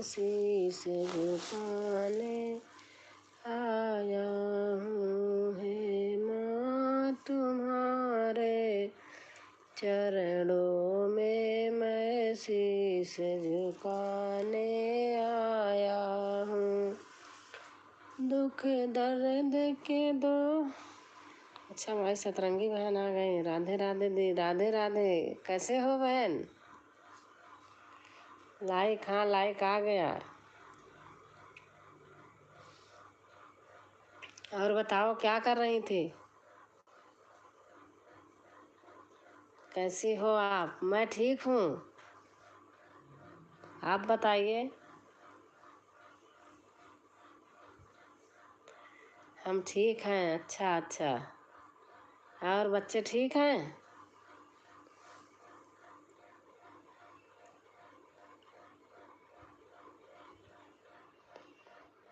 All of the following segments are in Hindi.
मैं शीश झुकाने आया हूँ। हे माँ तुम्हारे चरणों में मैं शीश झुकाने आया हूँ। दुख दर्द के दो। अच्छा, हमारी सतरंगी बहन आ गई। राधे राधे दी, राधे राधे। कैसे हो बहन? लाइक, हाँ लाइक आ गया। और बताओ क्या कर रही थी? कैसी हो आप? मैं ठीक हूँ, आप बताइए। हम ठीक हैं। अच्छा अच्छा। और बच्चे ठीक हैं?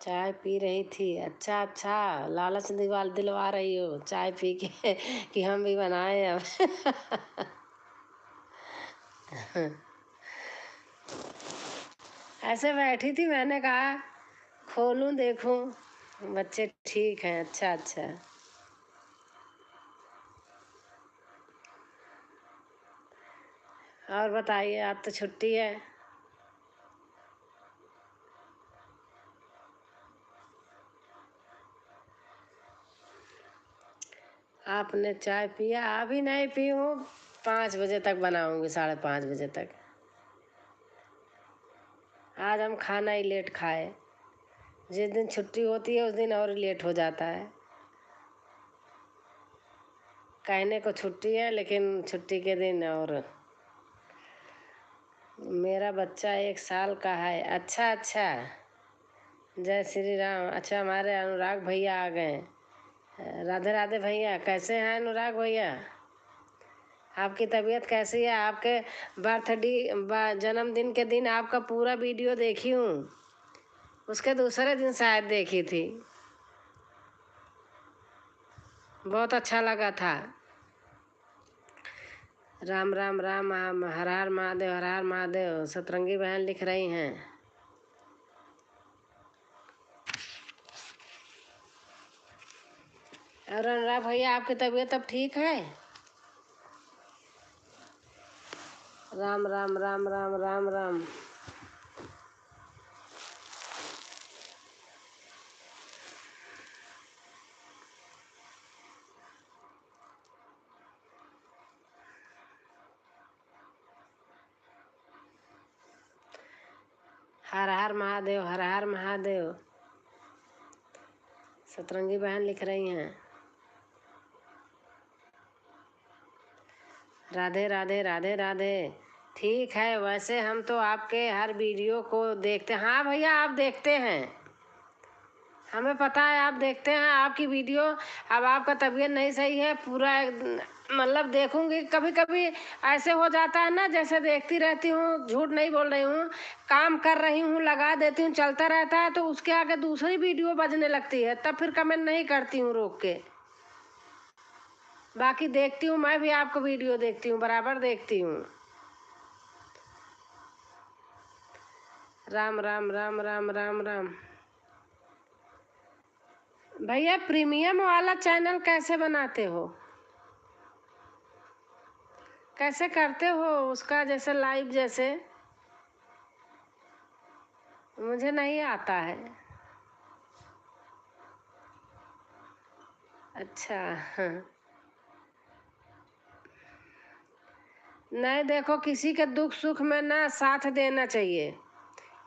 चाय पी रही थी। अच्छा अच्छा, लालच दिलवा रही हो चाय पी के कि हम भी बनाए अब। ऐसे बैठी थी, मैंने कहा खोलूं देखूं। बच्चे ठीक हैं। अच्छा अच्छा। और बताइए, आप तो छुट्टी है। आपने चाय पिया? अभी नहीं पी हूँ, 5 बजे तक बनाऊंगी, 5:30 बजे तक। आज हम खाना ही लेट खाए। जिस दिन छुट्टी होती है उस दिन और लेट हो जाता है। कहने को छुट्टी है लेकिन छुट्टी के दिन और। मेरा बच्चा 1 साल का है। अच्छा अच्छा। जय श्री राम। अच्छा, हमारे अनुराग भैया आ गए। राधे राधे भैया। कैसे हैं अनुराग भैया? आपकी तबीयत कैसी है? आपके जन्मदिन के दिन आपका पूरा वीडियो देखी हूँ, उसके दूसरे दिन शायद देखी थी। बहुत अच्छा लगा था। राम राम राम राम, हर हर महादेव, हर हर महादेव। सतरंगी बहन लिख रही हैं। और अनुराग भैया, आपकी तबीयत अब ठीक है? राम राम राम राम राम राम। हर हर महादेव, हर हर महादेव। सतरंगी बहन लिख रही हैं। राधे राधे, राधे राधे। ठीक है, वैसे हम तो आपके हर वीडियो को देखते हैं। हाँ भैया, आप देखते हैं, हमें पता है आप देखते हैं आपकी वीडियो। अब आपका तबीयत नहीं सही है पूरा, मतलब देखूंगी। कभी कभी ऐसे हो जाता है ना, जैसे देखती रहती हूँ, झूठ नहीं बोल रही हूँ, काम कर रही हूँ, लगा देती हूँ, चलता रहता है, तो उसके आगे दूसरी वीडियो बजने लगती है, तब फिर कमेंट नहीं करती हूँ रोक के। बाकी देखती हूँ, मैं भी आपको वीडियो देखती हूँ, बराबर देखती हूँ। राम राम राम राम राम राम। भैया, प्रीमियम वाला चैनल कैसे बनाते हो? कैसे करते हो उसका, जैसे लाइव जैसे? मुझे नहीं आता है। अच्छा। हाँ। नहीं, देखो, किसी के दुख सुख में ना साथ देना चाहिए।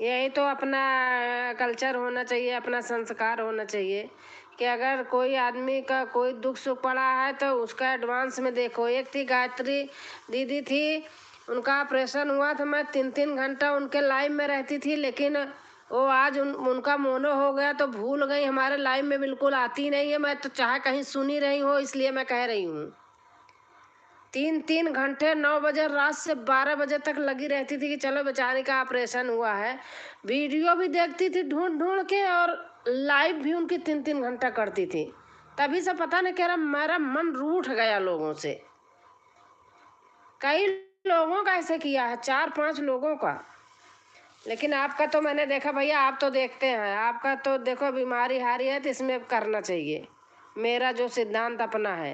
यही तो अपना कल्चर होना चाहिए, अपना संस्कार होना चाहिए कि अगर कोई आदमी का कोई दुख सुख पड़ा है तो उसका एडवांस में देखो। एक थी गायत्री दीदी थी, उनका ऑपरेशन हुआ था, मैं 3-3 घंटा उनके लाइव में रहती थी, लेकिन वो आज उनका मोनो हो गया तो भूल गई, हमारे लाइव में बिल्कुल आती नहीं है। मैं तो चाहे कहीं सुनी रही हो, इसलिए मैं कह रही हूँ। 3-3 घंटे, 9 बजे रात से 12 बजे तक लगी रहती थी कि चलो बेचारी का ऑपरेशन हुआ है। वीडियो भी देखती थी ढूंढ ढूंढ के, और लाइव भी उनकी 3-3 घंटा करती थी। तभी से पता नहीं कह रहा, मेरा मन रूठ गया लोगों से। कई लोगों का ऐसे किया है, 4-5 लोगों का। लेकिन आपका तो मैंने देखा भैया, आप तो देखते हैं, आपका तो देखो बीमारी हारी है तो इसमें करना चाहिए, मेरा जो सिद्धांत अपना है।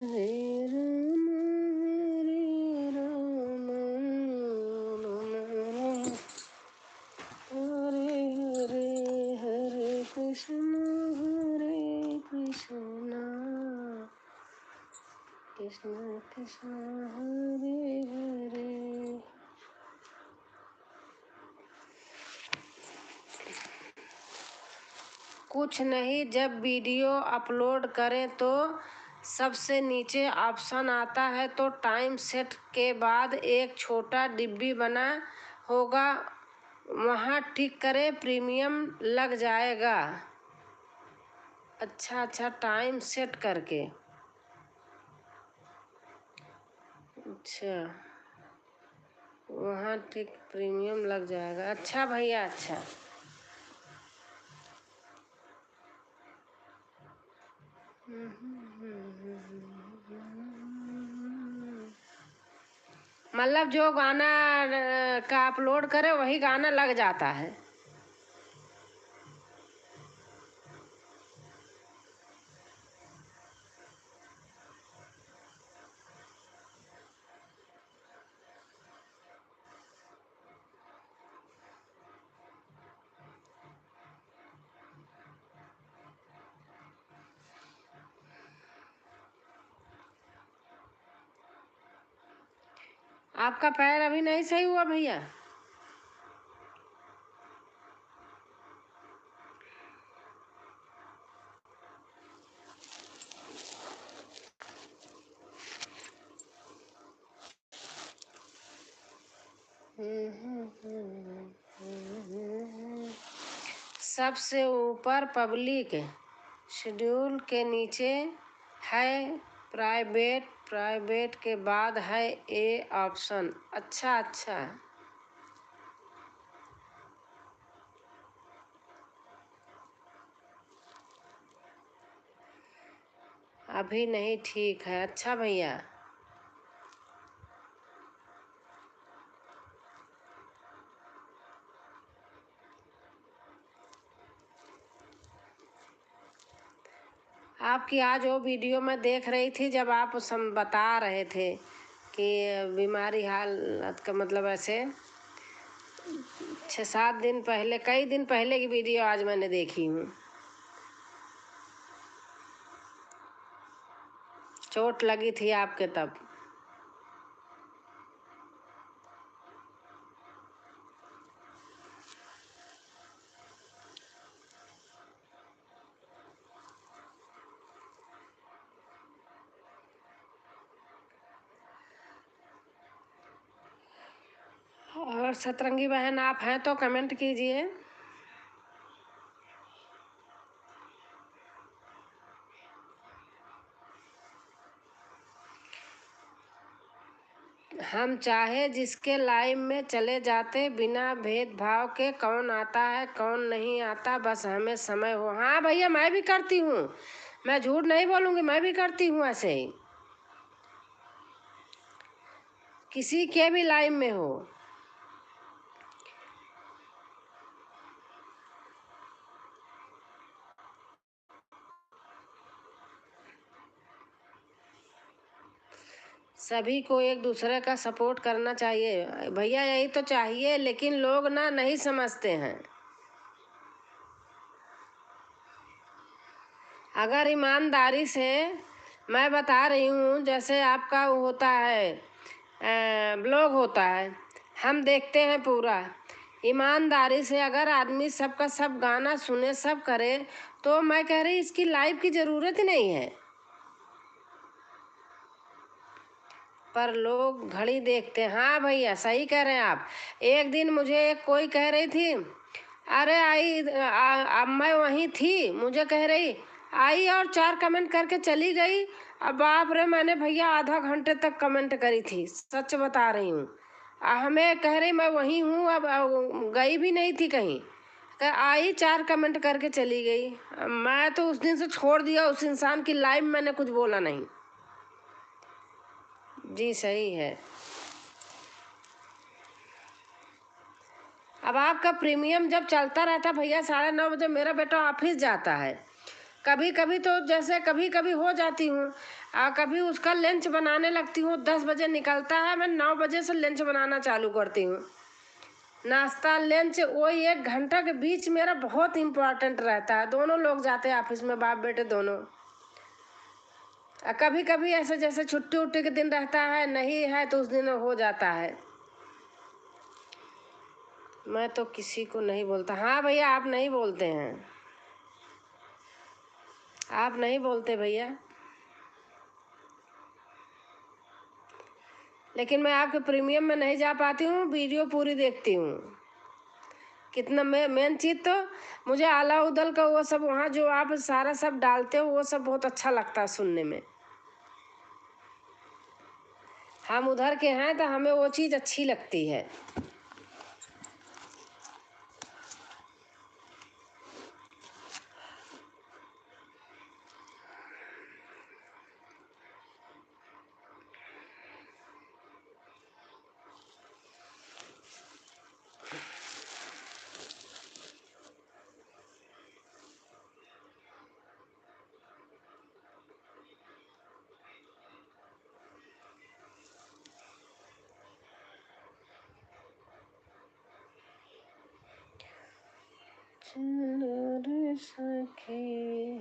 हरे राम हरे राम हरे हरे, हरे कृष्ण कृष्ण कृष्ण हरे हरे। कुछ नहीं, जब वीडियो अपलोड करें तो सबसे नीचे ऑप्शन आता है, तो टाइम सेट के बाद एक छोटा डिब्बी बना होगा, वहाँ टिक करें, प्रीमियम लग जाएगा। अच्छा अच्छा, टाइम सेट करके, अच्छा वहाँ टिक प्रीमियम लग जाएगा। अच्छा भैया, अच्छा। मतलब जो गाना का अपलोड करे वही गाना लग जाता है। आपका पैर अभी नहीं सही हुआ भैया? सबसे ऊपर पब्लिक शेड्यूल के नीचे है प्राइवेट, प्राइवेट के बाद है ए ऑप्शन। अच्छा अच्छा, अभी नहीं ठीक है। अच्छा भैया, आपकी आज वो वीडियो में देख रही थी, जब आप बता रहे थे कि बीमारी हालत का मतलब ऐसे 6-7 दिन पहले, कई दिन पहले की वीडियो आज मैंने देखी हूँ। चोट लगी थी आपके तब। और सतरंगी बहन आप हैं तो कमेंट कीजिए। हम चाहे जिसके लाइव में चले जाते, बिना भेदभाव के, कौन आता है कौन नहीं आता, बस हमें समय हो। हाँ भैया, मैं भी करती हूँ, मैं झूठ नहीं बोलूँगी, मैं भी करती हूँ ऐसे ही, किसी के भी लाइव में हो। सभी को एक दूसरे का सपोर्ट करना चाहिए भैया, यही तो चाहिए, लेकिन लोग ना नहीं समझते हैं। अगर ईमानदारी से, मैं बता रही हूँ, जैसे आपका वो होता है ब्लॉग होता है, हम देखते हैं पूरा, ईमानदारी से अगर आदमी सबका सब गाना सुने, सब करे, तो मैं कह रही इसकी लाइव की ज़रूरत ही नहीं है। पर लोग घड़ी देखते हैं। हाँ भैया, सही कह रहे हैं आप। एक दिन मुझे एक कोई कह रही थी, अरे आई अब मैं वहीं थी, मुझे कह रही आई और 4 कमेंट करके चली गई। अब बाप रे, मैंने भैया आधा घंटे तक कमेंट करी थी, सच बता रही हूँ। हमें कह रही मैं वहीं हूँ, अब गई भी नहीं थी कहीं। आई 4 कमेंट करके चली गई। मैं तो उस दिन से छोड़ दिया, उस इंसान की लाइफ मैंने कुछ बोला नहीं। जी सही है। अब आपका प्रीमियम जब चलता रहता भैया, 9:30 बजे मेरा बेटा ऑफिस जाता है। कभी कभी तो जैसे कभी कभी हो जाती हूँ, कभी उसका लंच बनाने लगती हूँ। 10 बजे निकलता है, मैं 9 बजे से लंच बनाना चालू करती हूँ। नाश्ता लंच वही 1 घंटा के बीच मेरा बहुत इम्पोर्टेंट रहता है। दोनों लोग जाते हैं ऑफिस में, बाप बेटे दोनों। कभी कभी ऐसे जैसे छुट्टी उट्टी के दिन रहता है, नहीं है तो उस दिन हो जाता है। मैं तो किसी को नहीं बोलता। हाँ भैया, आप नहीं बोलते हैं, आप नहीं बोलते भैया। लेकिन मैं आपके प्रीमियम में नहीं जा पाती हूँ, वीडियो पूरी देखती हूँ। कितना मेन चीज़ तो मुझे आला उदल का वो सब, वहाँ जो आप सारा सब डालते हो वो सब बहुत अच्छा लगता है सुनने में। हम उधर के हैं तो हमें वो चीज़ अच्छी लगती है। चलो रे सखी,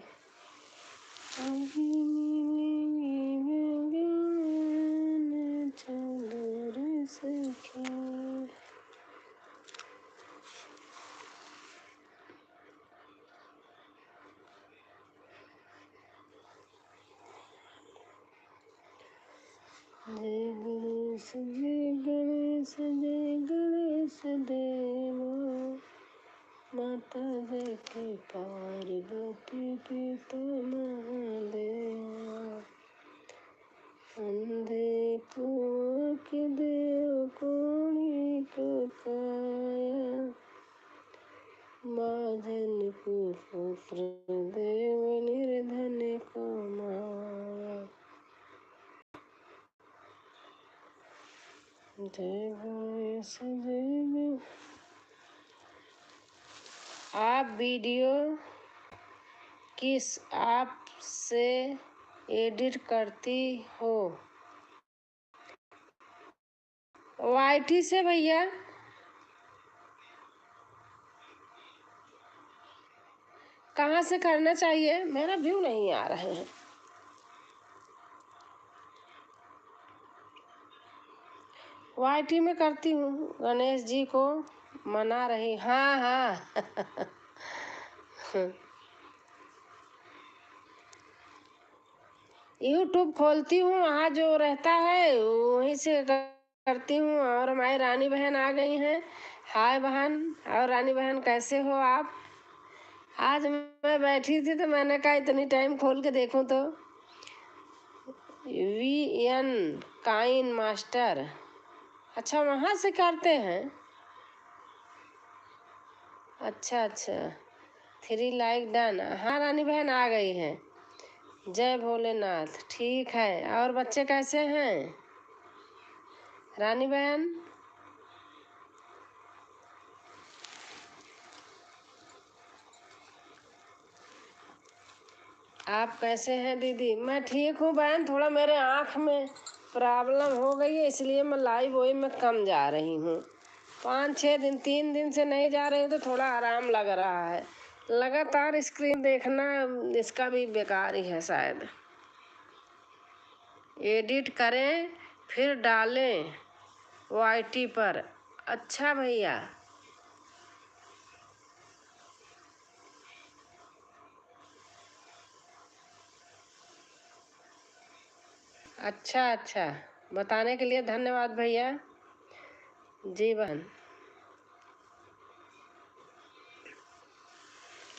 अभी मिलेंगे बगन, चलो रे सखी। जय गणेश जय गणेश जय गणेश देवा, माता जय के पार्वती पिता महादेवा, अंधे पुआ के देव कोणी को काया, बाधन को पुत्र देव निर्धन को माया। जय गणेश जय गणेश। आप वीडियो किस ऐप से एडिट करती हो? YT से भैया। कहाँ से करना चाहिए? मेरा व्यू नहीं आ रहे हैं। YT में करती हूँ, गणेश जी को मना रही। हाँ हाँ यूट्यूब खोलती हूँ, वहाँ जो रहता है वहीं से करती हूँ। और हमारी रानी बहन आ गई हैं। हाय बहन। और रानी बहन कैसे हो आप? आज मैं बैठी थी तो मैंने कहा इतनी टाइम खोल के देखूं तो VN काइन मास्टर। अच्छा, वहाँ से करते हैं। अच्छा अच्छा, 3 लाइक डन। हाँ रानी बहन आ गई हैं। जय भोलेनाथ। ठीक है, और बच्चे कैसे हैं रानी बहन? आप कैसे हैं दीदी? मैं ठीक हूँ बहन, थोड़ा मेरे आँख में प्रॉब्लम हो गई है, इसलिए मैं लाइव वही में कम जा रही हूँ। 5-6 दिन, 3 दिन से नहीं जा रही हूँ तो थोड़ा आराम लग रहा है। लगातार स्क्रीन देखना इसका भी बेकार ही है शायद। एडिट करें फिर डालें YT पर। अच्छा भैया। अच्छा अच्छा, बताने के लिए धन्यवाद भैया। जी बहन।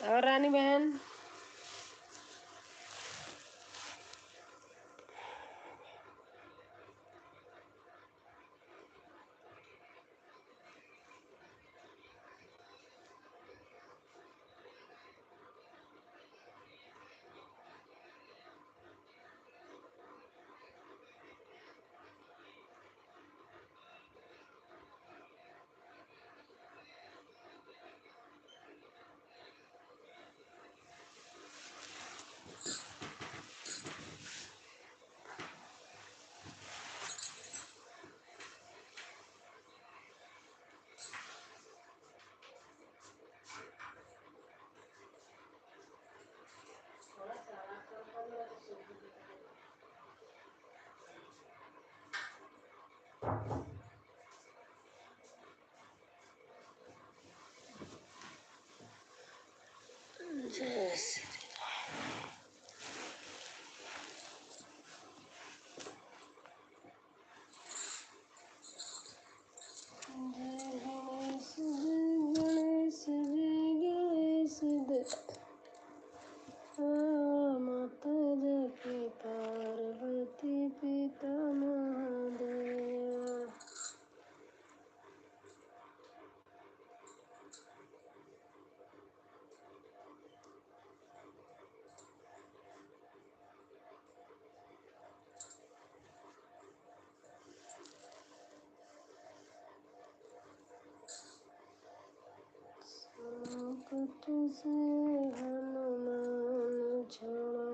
और रानी बहन? जय श्री गणेश गणेश माता जपी पार्वती पिता महादेव। संकट से हनुमान छुड़ाए,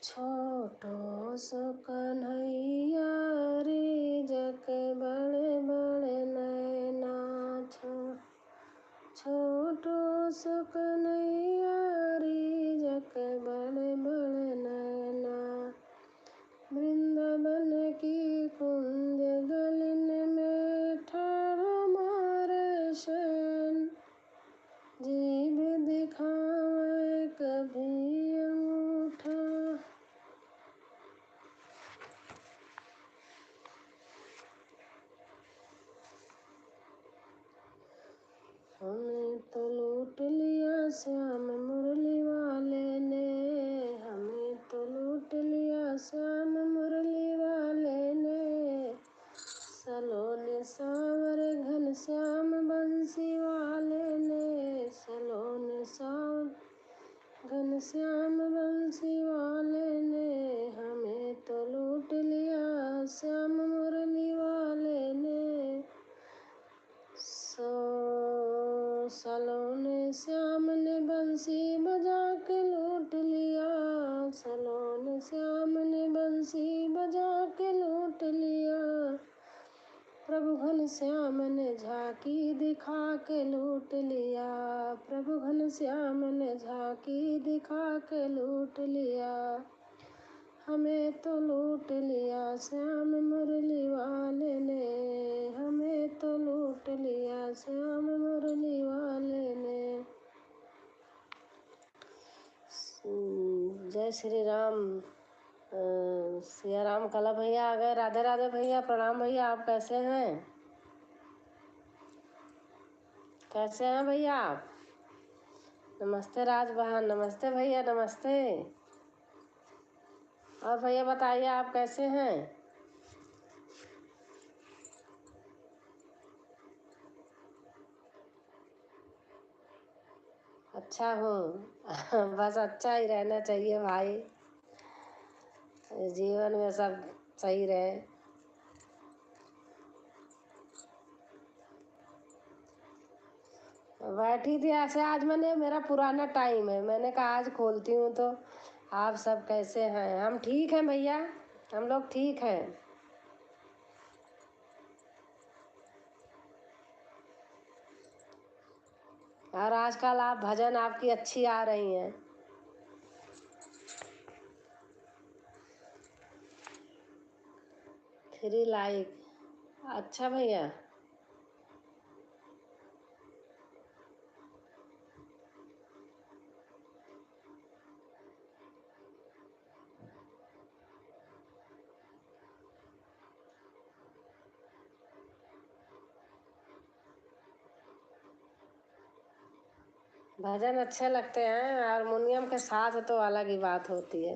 छोटो सो कन्हैया रे जक बड़े बड़े नैना। छोटो सो कन्हैया रे जक बड़े बड़े नैना। वृंदावन की कुंज गलिन में ठाढ़ो मारे शैन। जीभ दिखावे कभी अंगूठा। हमें तो लूट लिया श्याम मुरली वाले ने। हमें तो लूट लिया श्याम मुरली वाले ने। सलोने सांवरे घन श्याम बंसी वाले ने। सलोने सांवरे घन श्याम बंसी वाले ने। हमें तो लूट लिया श्याम मुरली वाले ने। सलोने श्याम ने बंसी बजा के लूट लिया। सलोने श्याम ने बंसी बजा के लूट लिया। प्रभु घन श्याम ने झांकी दिखा के लूट लिया। प्रभु घन श्याम ने झांकी दिखा के लूट लिया। हमें तो लूट लिया श्याम मुरली वाले ने। हमें तो लूट लिया श्याम मुरली वाले ने। जय श्री राम। सिया राम कला भैया आ गए। राधे राधे भैया, प्रणाम भैया। आप कैसे हैं? कैसे हैं भैया आप? नमस्ते राज बहन। नमस्ते भैया, नमस्ते। और भैया बताइए आप कैसे हैं? अच्छा हूँ। बस अच्छा ही रहना चाहिए भाई, जीवन में सब सही रहे। बैठी थी ऐसे, आज मैंने, मेरा पुराना टाइम है, मैंने कहा आज खोलती हूँ तो आप सब कैसे हैं? हम ठीक हैं भैया, हम लोग ठीक हैं। और आजकल आप भजन आपकी अच्छी आ रही हैं। Three like. अच्छा भैया। भजन अच्छे लगते हैं, हारमोनियम के साथ तो अलग ही बात होती है।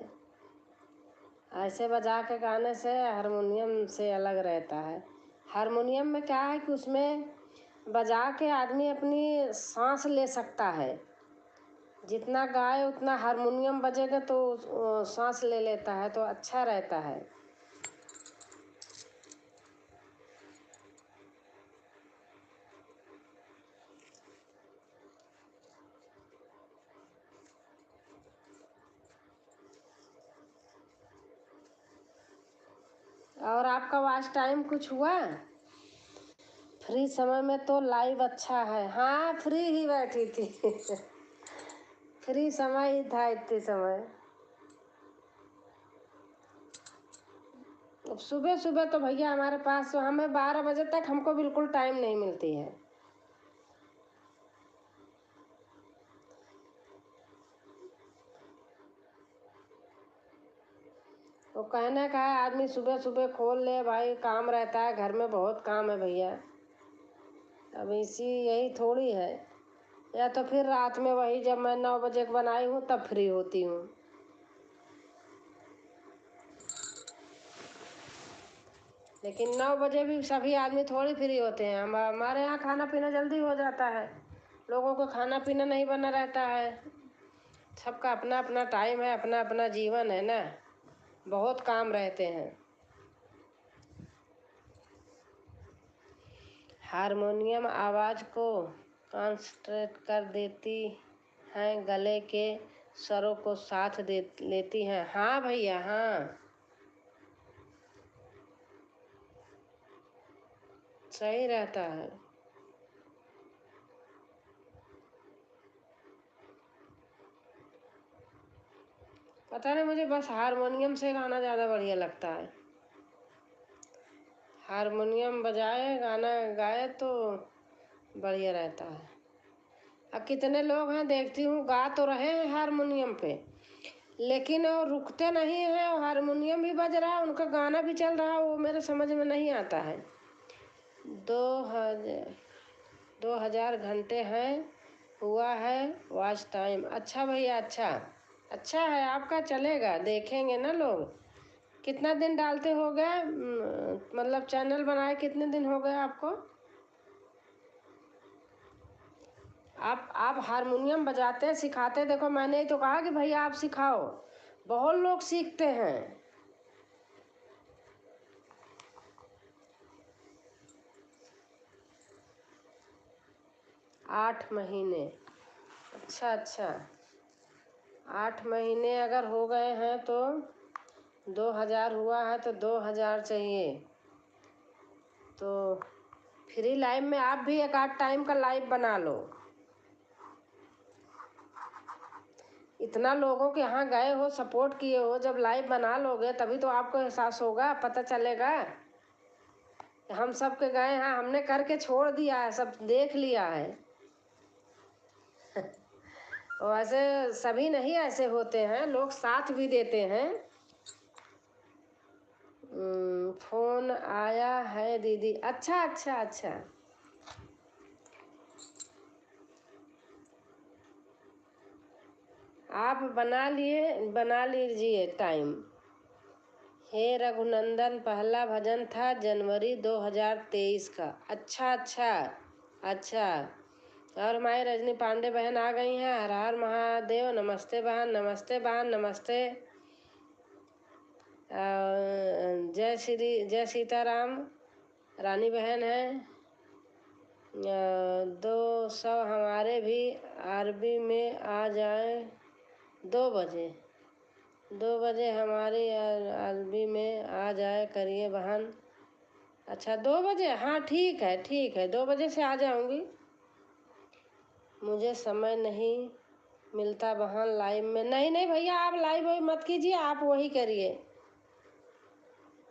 ऐसे बजा के गाने से हारमोनियम से अलग रहता है। हारमोनियम में क्या है कि उसमें बजा के आदमी अपनी सांस ले सकता है। जितना गाए उतना हारमोनियम बजेगा तो सांस ले लेता है, तो अच्छा रहता है। और आपका वॉच टाइम कुछ हुआ? फ्री समय में तो लाइव अच्छा है। हाँ, फ्री ही बैठी थी। फ्री समय ही था इतने समय। अब सुबह सुबह तो भैया हमारे पास तो हमें 12 बजे तक हमको बिल्कुल टाइम नहीं मिलती है। तो कहने का है आदमी सुबह सुबह खोल ले भाई, काम रहता है घर में, बहुत काम है भैया। अब इसी यही थोड़ी है। या तो फिर रात में वही जब मैं 9 बजे बनाई हूँ तब फ्री होती हूँ। लेकिन 9 बजे भी सभी आदमी थोड़ी फ्री होते हैं। हमारे यहाँ खाना पीना जल्दी हो जाता है। लोगों को खाना पीना नहीं बना रहता है। सबका अपना अपना टाइम है, अपना अपना जीवन है ना। बहुत काम रहते हैं। हारमोनियम आवाज़ को कंसंट्रेट कर देती हैं, गले के स्वरों को साथ दे लेती हैं। हाँ भैया, हाँ, सही रहता है। पता नहीं, मुझे बस हारमोनियम से गाना ज़्यादा बढ़िया लगता है। हारमोनियम बजाए गाना गाए तो बढ़िया रहता है। अब कितने लोग हैं देखती हूँ, गा तो रहे हैं हारमोनियम पे, लेकिन वो रुकते नहीं हैं और हारमोनियम भी बज रहा है, उनका गाना भी चल रहा है, वो मेरे समझ में नहीं आता है। 2000 घंटे हैं हुआ है वॉच टाइम। अच्छा भैया, अच्छा अच्छा है आपका, चलेगा, देखेंगे ना लोग। कितना दिन डालते हो गए, मतलब चैनल बनाए कितने दिन हो गए आपको? आप हारमोनियम बजाते सिखाते, देखो मैंने ही तो कहा कि भैया आप सिखाओ, बहुत लोग सीखते हैं। 8 महीने। अच्छा अच्छा, 8 महीने अगर हो गए हैं तो 2000 हुआ है तो 2000 चाहिए। तो फ्री लाइव में आप भी एक आध टाइम का लाइव बना लो। इतना लोगों के यहाँ गए हो, सपोर्ट किए हो, जब लाइव बना लोगे तभी तो आपको एहसास होगा, पता चलेगा। हम सब के गए हैं, हमने करके छोड़ दिया है, सब देख लिया है। वैसे सभी नहीं ऐसे होते हैं, लोग साथ भी देते हैं। फोन आया है दीदी। अच्छा अच्छा अच्छा, आप बना लीजिए टाइम। हे रघुनंदन पहला भजन था जनवरी 2023 का। अच्छा अच्छा अच्छा। और हमारी रजनी पांडे बहन आ गई हैं। हर हर महादेव। नमस्ते बहन, नमस्ते बहन, नमस्ते। जय सीताराम। रानी बहन है। 200 हमारे भी आरबी में आ जाए। 2 बजे, 2 बजे हमारी आरबी में आ जाए करिए बहन। अच्छा, 2 बजे, हाँ ठीक है, ठीक है, 2 बजे से आ जाऊंगी। मुझे समय नहीं मिलता बहन लाइव में। नहीं नहीं भैया, आप लाइव वही मत कीजिए, आप वही करिए,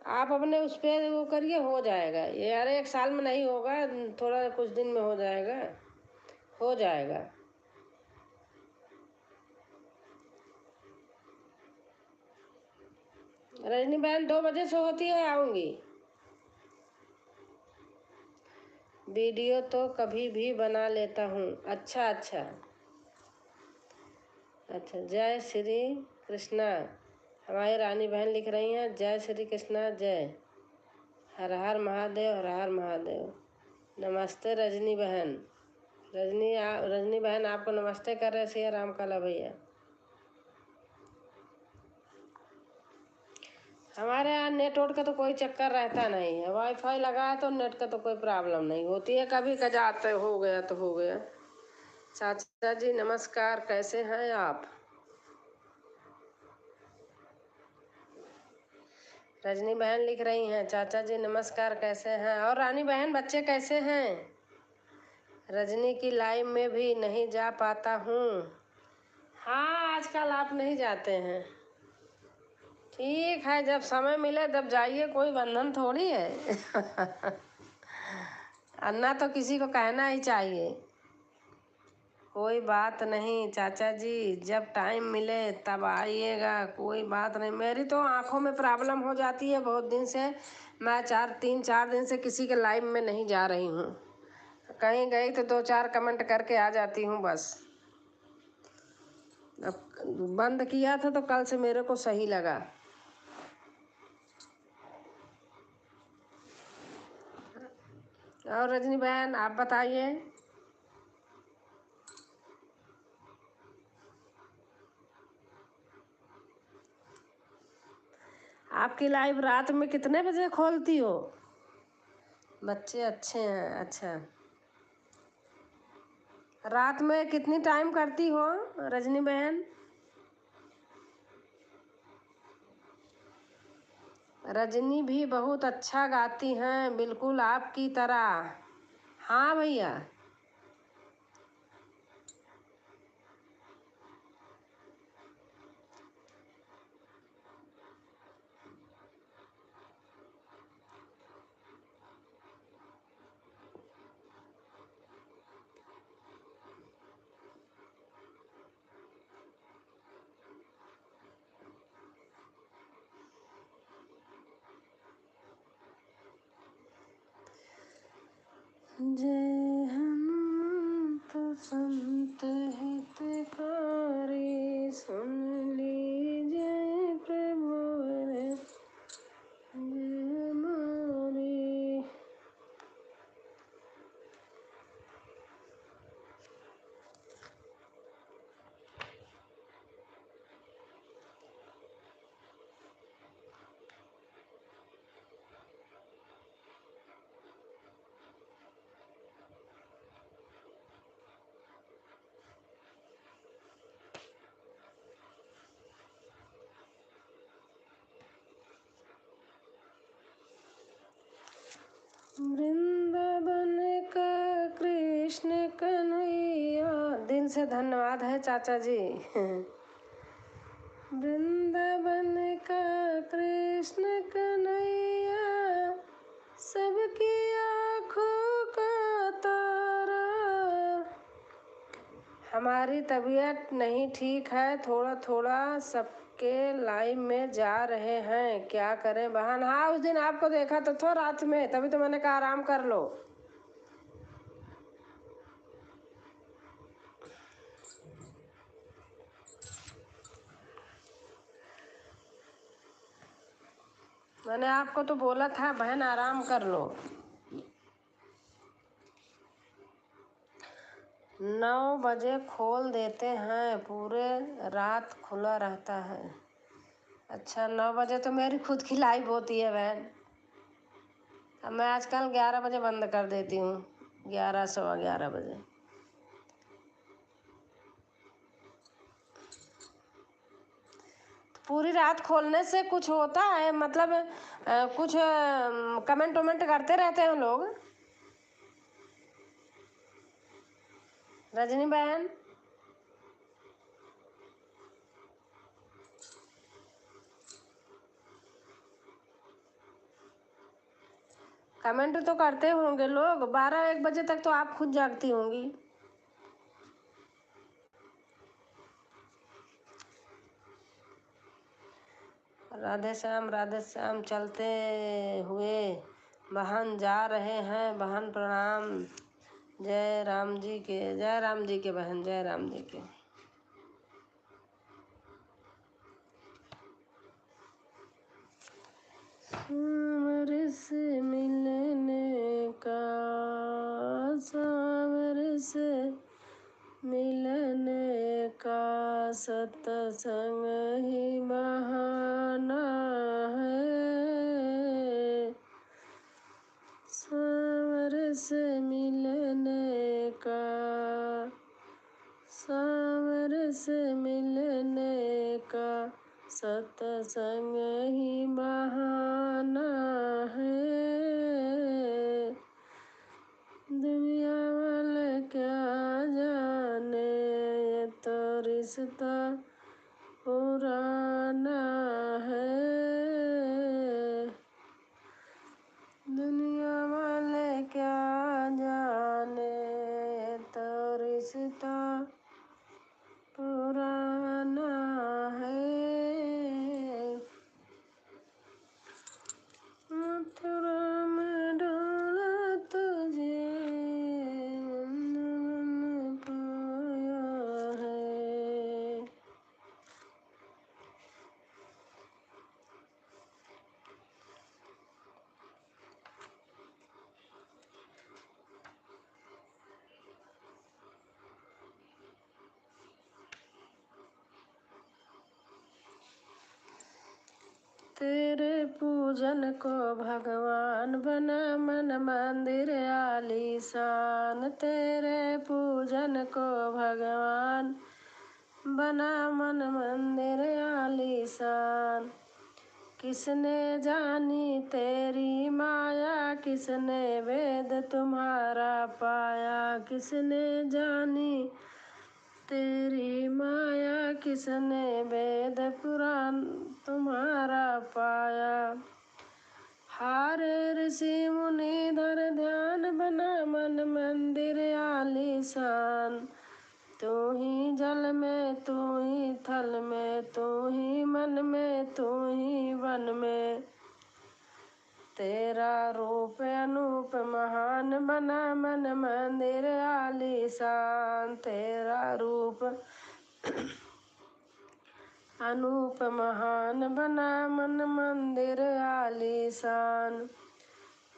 आप अपने उस पर वो करिए, हो जाएगा ये। यार 1 साल में नहीं होगा, थोड़ा कुछ दिन में हो जाएगा, हो जाएगा। रजनी बहन 2 बजे से होती है, आऊँगी। वीडियो तो कभी भी बना लेता हूँ। अच्छा अच्छा अच्छा। जय श्री कृष्णा, हमारी रानी बहन लिख रही हैं, जय श्री कृष्णा, जय हर हर महादेव, हर हर महादेव। नमस्ते रजनी बहन। रजनी बहन आपको नमस्ते कर रहे सिया राम काला भैया। हमारे यहाँ नेटवर्क का तो कोई चक्कर रहता नहीं है, वाईफाई लगा है तो नेट का तो कोई प्रॉब्लम नहीं होती है। कभी कजाते हो गया तो हो गया। चाचा जी नमस्कार, कैसे हैं आप? रजनी बहन लिख रही हैं, चाचा जी नमस्कार, कैसे हैं? और रानी बहन बच्चे कैसे हैं? रजनी की लाइव में भी नहीं जा पाता हूँ। हाँ, आजकल आप नहीं जाते हैं। ठीक है, जब समय मिले तब जाइए, कोई बंधन थोड़ी है। अन्ना तो किसी को कहना ही चाहिए। कोई बात नहीं चाचा जी, जब टाइम मिले तब आइएगा, कोई बात नहीं। मेरी तो आंखों में प्रॉब्लम हो जाती है बहुत दिन से, मैं 3-4 दिन से किसी के लाइव में नहीं जा रही हूँ। कहीं गई तो 2-4 कमेंट करके आ जाती हूँ बस। अब बंद किया था तो कल से मेरे को सही लगा। और रजनी बहन आप बताइए। आपकी लाइव रात में कितने बजे खोलती हो? बच्चे अच्छे हैं, अच्छा। रात में कितनी टाइम करती हो रजनी बहन? रजनी भी बहुत अच्छा गाती हैं, बिल्कुल आपकी तरह। हाँ भैया। जय हनुमंत संत हितकारी, सुन लीजिए प्रभु रे जय मारी। वृंदावन का कृष्ण कन्हैया, दिल से धन्यवाद है चाचा जी। वृंदावन का कृष्ण कन्हैया, सबकी आँखों का तारा। हमारी तबीयत नहीं ठीक है, थोड़ा थोड़ा सबके लाइव में जा रहे हैं, क्या करें बहन? हाँ, उस दिन आपको देखा तो था रात में, तभी तो मैंने कहा आराम कर लो। मैंने आपको तो बोला था बहन आराम कर लो। 9 बजे खोल देते हैं, पूरे रात खुला रहता है। अच्छा, 9 बजे तो मेरी खुद की लाइव होती है बहन। अब मैं आजकल 11 बजे बंद कर देती हूँ, 11 11:15 बजे। पूरी रात खोलने से कुछ होता है मतलब कुछ कमेंट वमेंट करते रहते हैं लोग। रजनी बहन, कमेंट तो करते होंगे लोग। 12-1 बजे तक तो आप खुद जागती होंगी। राधे श्याम चलते हुए बहन जा रहे हैं। बहन प्रणाम। जय राम जी के बहन, जय राम जी के। सांवर से मिलने का, सांवर से मिलने का सत्संग ही बहाना है। सांवर से मिलने का, सांवर से मिलने का सत्संग ही बहाना है। दुनिया वाले क्या जाने, ये तो रिश्ता पुराना है। दुनिया वाले क्या जाने, ये तो रिश्ता पुराना है। मथुरा में ढूंढा तुझे, मन पाया है। तेरे पूजन को भगवान बना मन मंदिर आलीशान। तेरे पूजन को भगवान बना मन मंदिर आलीशान। किसने जानी तेरी माया, किसने वेद तुम्हारा पाया। किसने जानी तेरी माया, किसने वेद पुराण तुम्हारा पाया। हारे ऋषि मुनि धर ध्यान, बना मन मंदिर आलीशान। तू ही जल में, तू ही थल में, तू ही मन में, तू ही वन में। तेरा रूप अनूप महान, बना मन मंदिर आलीशान। तेरा रूप अनूप महान, बना मन मंदिर आलीशान।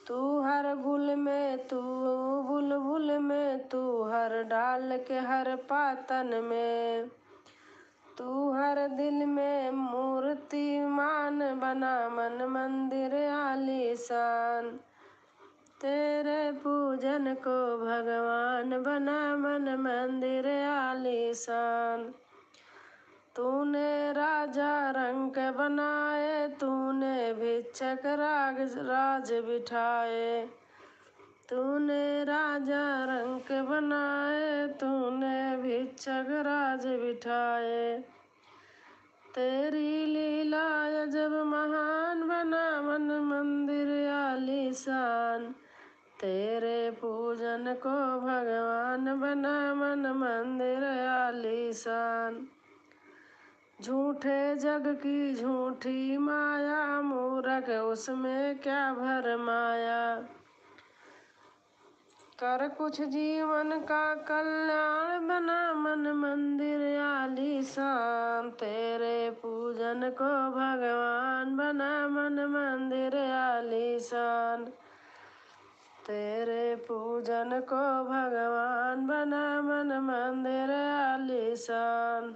तू हर गुल में, तू बुलबुल में, तू हर डाल के हर पातन में, तू हर दिल में मूर्तिमान, बना मन मंदिर आलीशान। तेरे पूजन को भगवान बना मन मंदिर आलीशान। तूने राजा रंक बनाए, तूने भिक्षक राज बिठाए। तूने राजा रंक बनाए, तूने भिक्षक राज बिठाए। तेरी लीला अजब महान, बना मन मंदिर आलीशान। तेरे पूजन को भगवान बना मन मंदिर आलीशान। झूठे जग की झूठी माया, मूरख उसमें क्या भरमाया। कर कुछ जीवन का कल्याण, बना मन मंदिर आलीशान। तेरे पूजन को भगवान बना मन मंदिर आलीशान। तेरे पूजन को भगवान बना मन मंदिर आलीशान।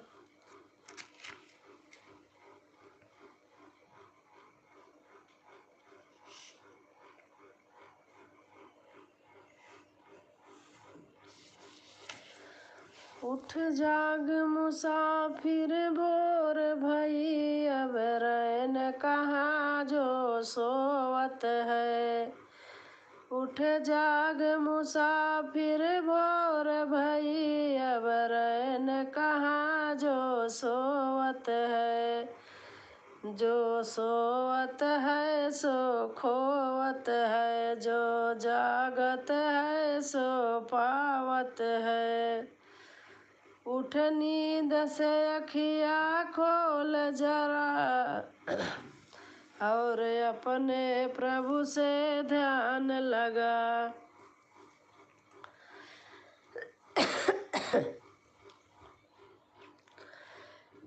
उठ जाग मुसाफिर भोर भई, अब रैन कहाँ जो सोवत है। उठ जाग मुसाफिर भोर भई, अब रैन कहाँ जो सोवत है, जो सोवत है सो खोवत है, जो जागत है सो पावत है। उठ नींद से अखिया खोल जरा, और अपने प्रभु से ध्यान लगा।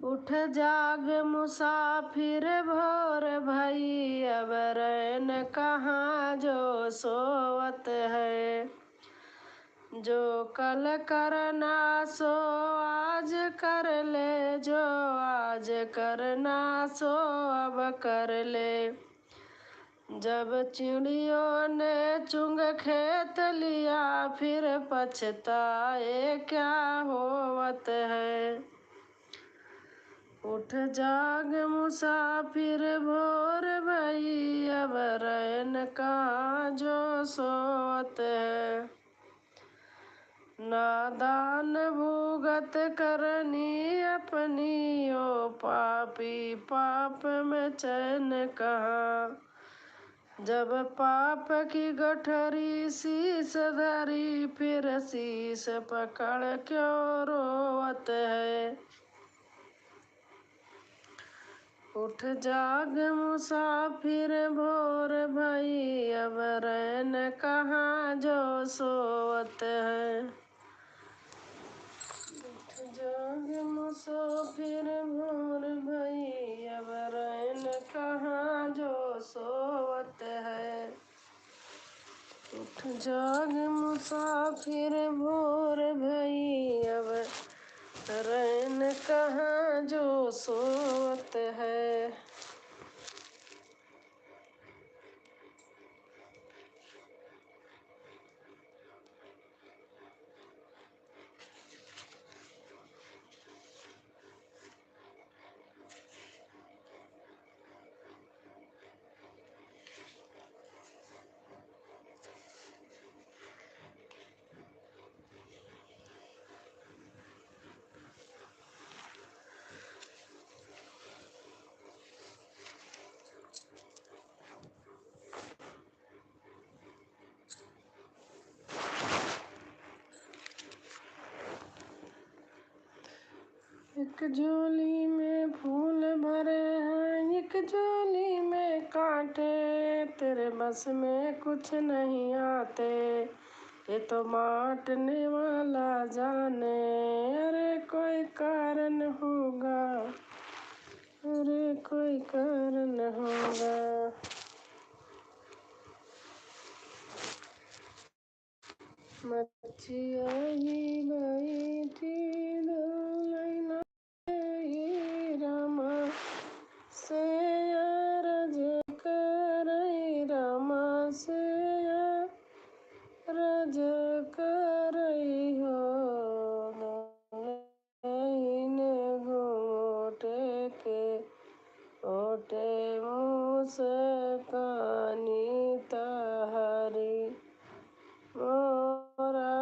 उठ जाग मुसाफिर भोर भई, अब रैन कहाँ जो सोवत है, जो कल करना सो आज कर ले, जो आज करना सो अब कर ले। जब चिड़ियों ने चुंग खेत लिया, फिर पछताए क्या होवत है। उठ जाग मुसाफिर भोर भई, अब रैन कहाँ जो सोवत है। नादान भूगत करनी अपनी, ओ पापी पाप में चैन कहाँ। जब पाप की गठरी शीश धरी, फिर शीश पकड़ क्यों रोवत है। उठ जाग मुसाफिर भोर भई, अब रैन कहाँ जो सोवत है। उठ जाग मुसाफिर भोर भई, अब रैन कहाँ जो सोवत है। उठ जाग मुसाफिर भोर भई, अब रैन कहाँ जो सोवत है। एक झोली में फूल भरे हैं, एक झोली में कांटे, तेरे बस में कुछ नहीं आते, ये तो बांटने वाला जाने। अरे कोई कारण होगा, अरे कोई कारण होगा। मच्छिया ही बैठी डोलैना रामा से, अरज करई रामा से, अरज करई हो। दुलहिन घूंघटे के ओटे मुस्कानी तहरी, मोरा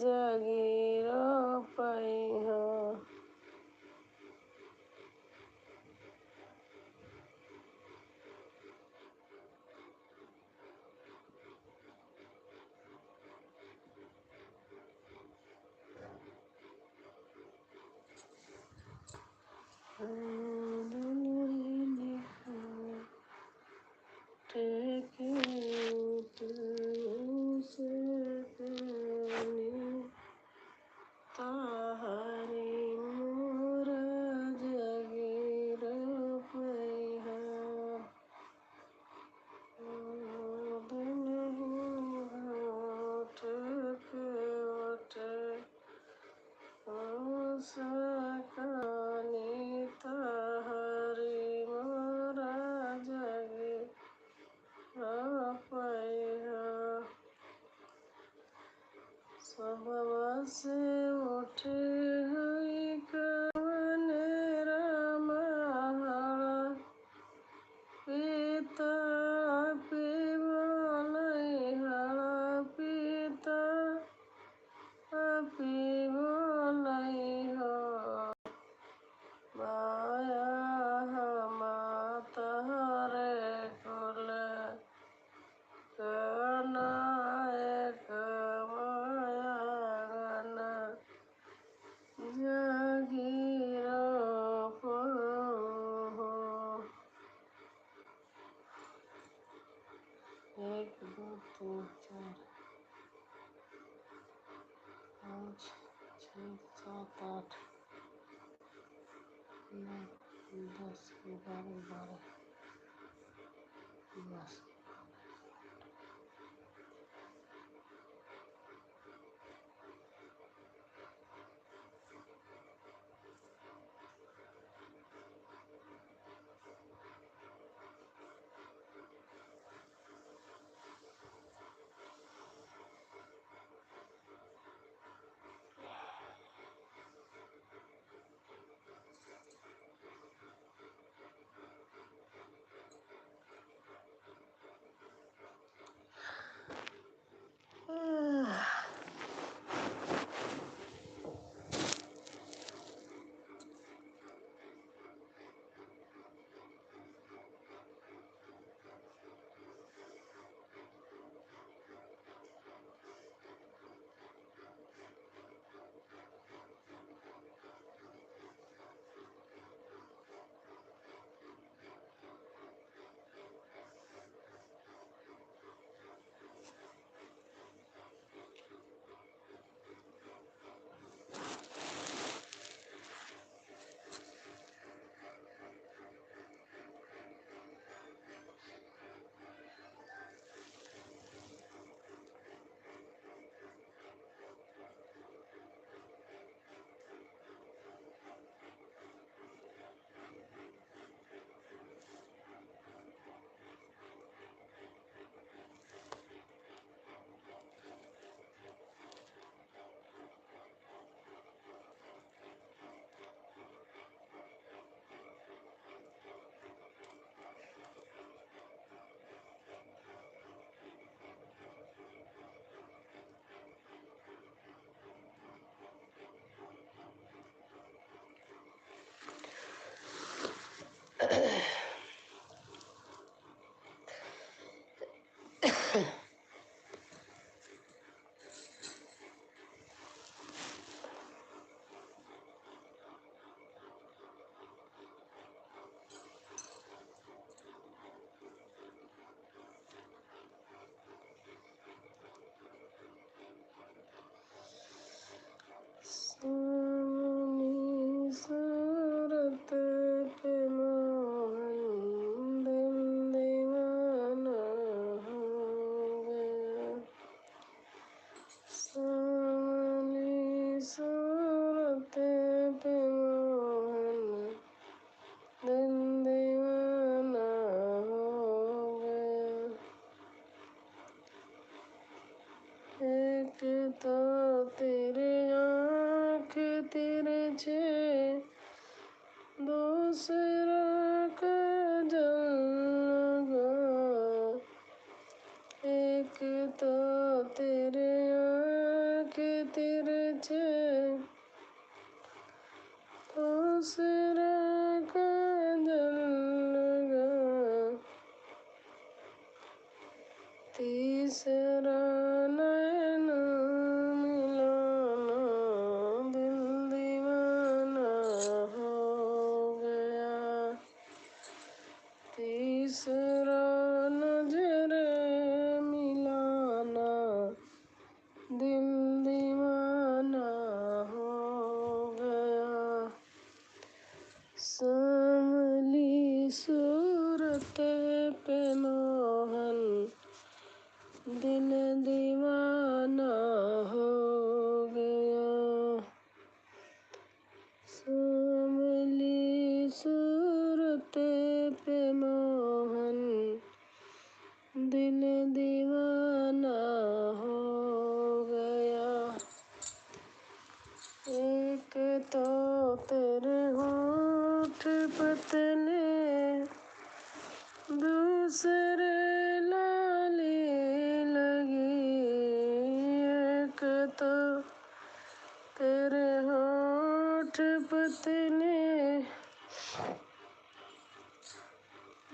जगीरो पैहा। दुलहिन घूंघटे के ओटे मुस्कानी तहरी, मोरा जगीरो पैहा। दुलहिन घूंघटे के ओटे मुस्कानी तहरी। 8 9 10 11 12 बस। सावनी सूरत पे मोहन दिल दीवाना हो गया। सावनी सूरत पे मोहन दिल दीवाना हो गया। एक तो तेरे आँख तिरछे, दूसरा काजल लगा। एक तो तेरे आँख तिरछे, दूसरा काजल लगा, तीसरा नैन मिलाना, दिल दीवाना हो गया। तीसरा नजर मिलाना, दिल दीवाना हो गया। सांवली सूरत पे मोहन दिल दीवाना हो गया। सांवली सूरत पे मोहन दिल दीवाना हो गया। एक तो तेरे होठ पतले, दूसरे लाली लगी। एक तो तेरे होठ पतले,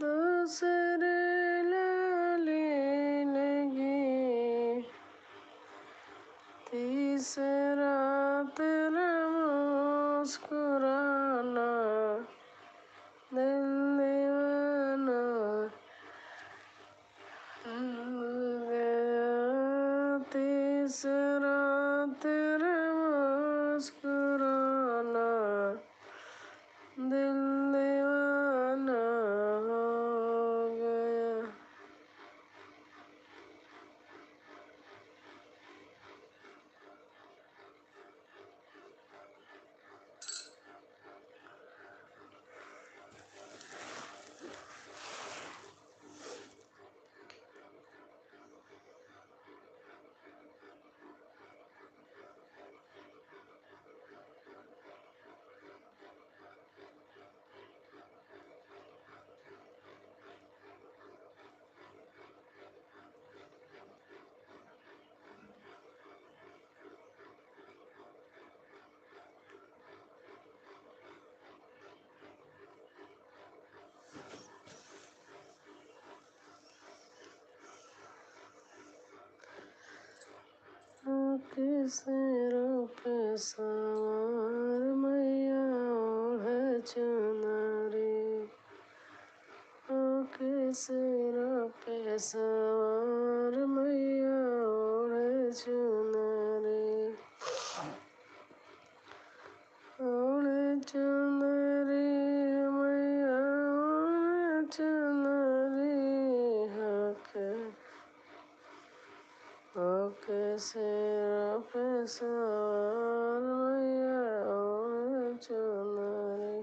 दूसरे लाली लगी। तीसरा तेरा मुस्कुराना, दिल दीवाना हो गया। तीसरा तेरा मुस्कुराना। दिल दीवाना हो गया। सिरों पे सवार मैया ओढ़े चुनरी, सिरों पे सवार मैया ओढ़े चुनरी, ओढ़े चुनरी मैया ओढ़े चुनरी, होके सिरों पे सवार मैया ओढ़े चुनरी,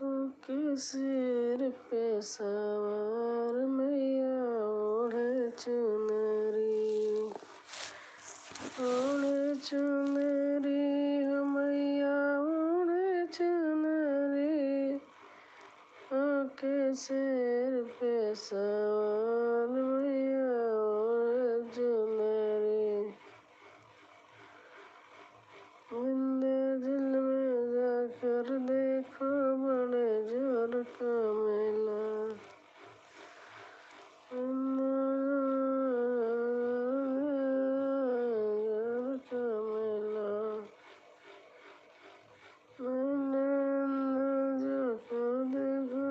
होके सिर पे सवार मैया ओढ़े चुनरी, ओढ़े चुनरी मैया ओढ़े चुनरी, होके सिर पे सवार मैया ओढ़े चुनरी, दिल में जाकर देखो बड़े जोर का मेला, जोर का मेला, मैंने अंदाज़ों को देखा,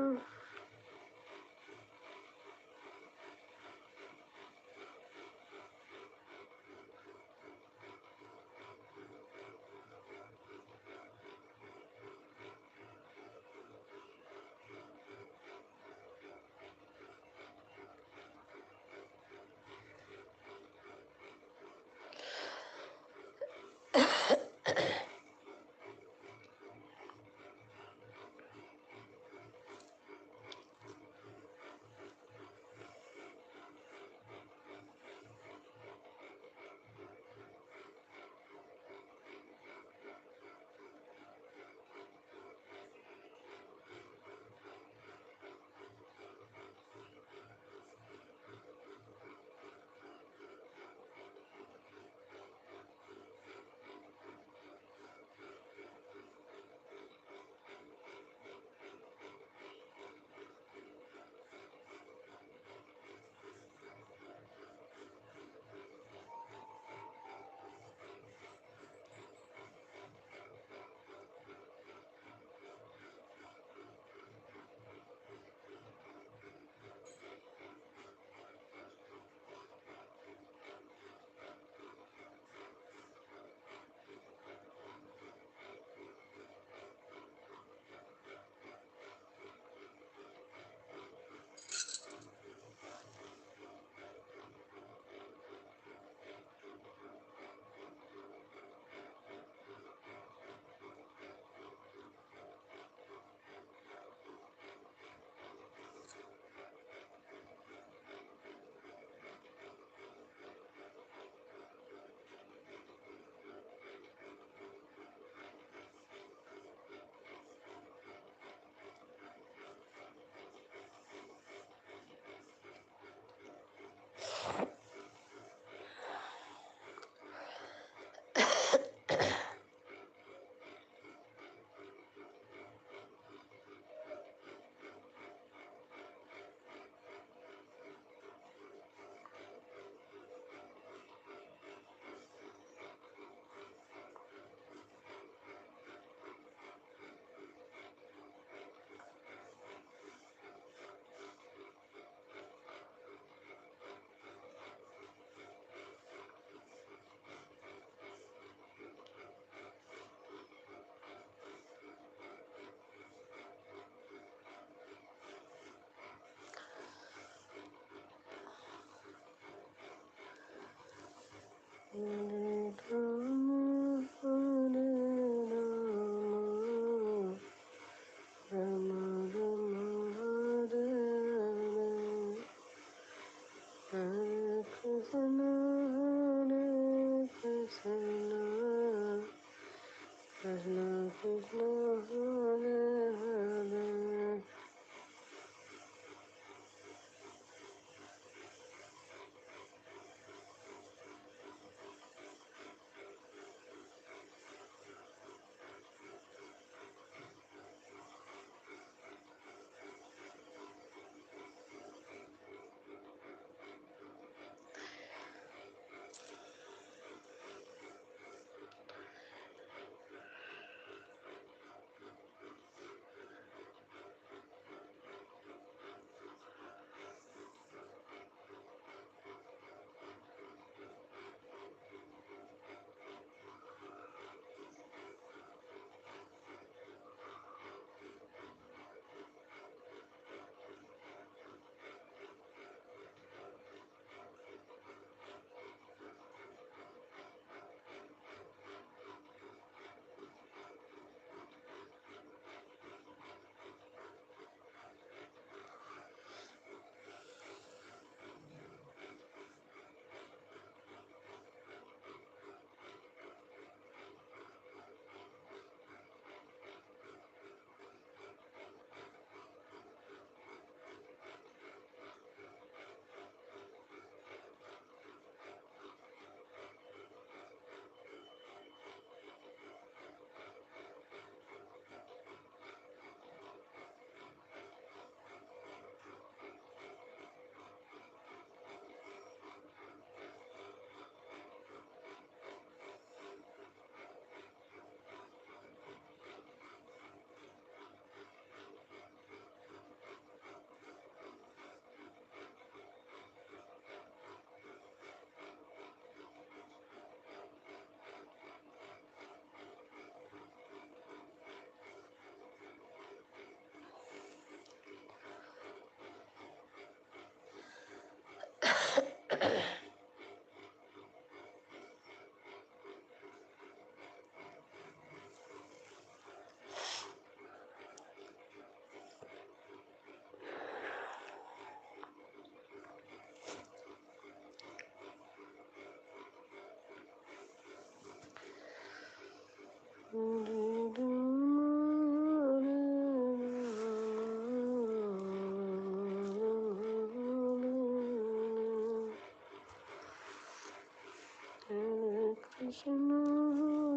Krishna,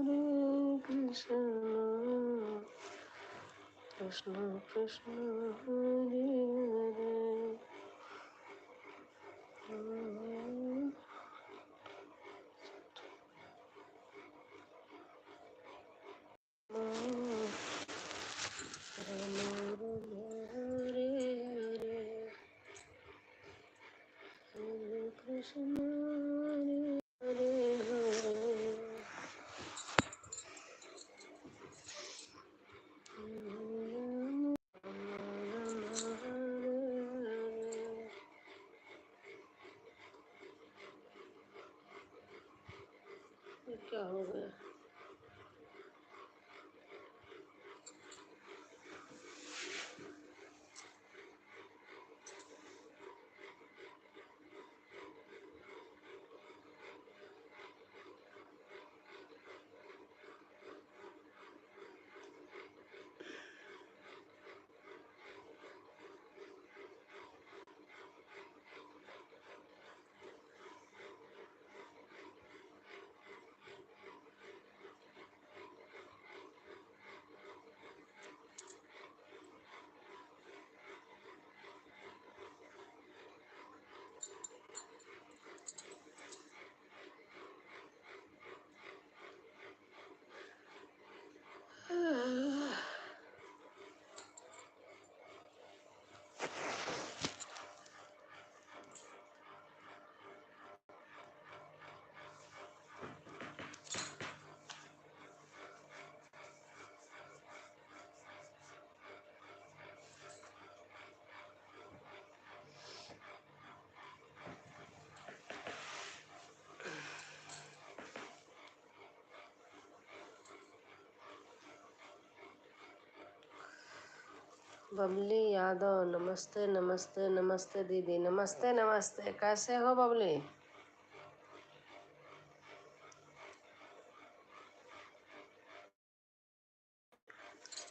Hare Krishna, Krishna Krishna, Hare Hare, Hare Krishna, Hare Hare. Babli Yadav, नमस्ते नमस्ते नमस्ते दीदी, नमस्ते नमस्ते। कैसे हो बबली?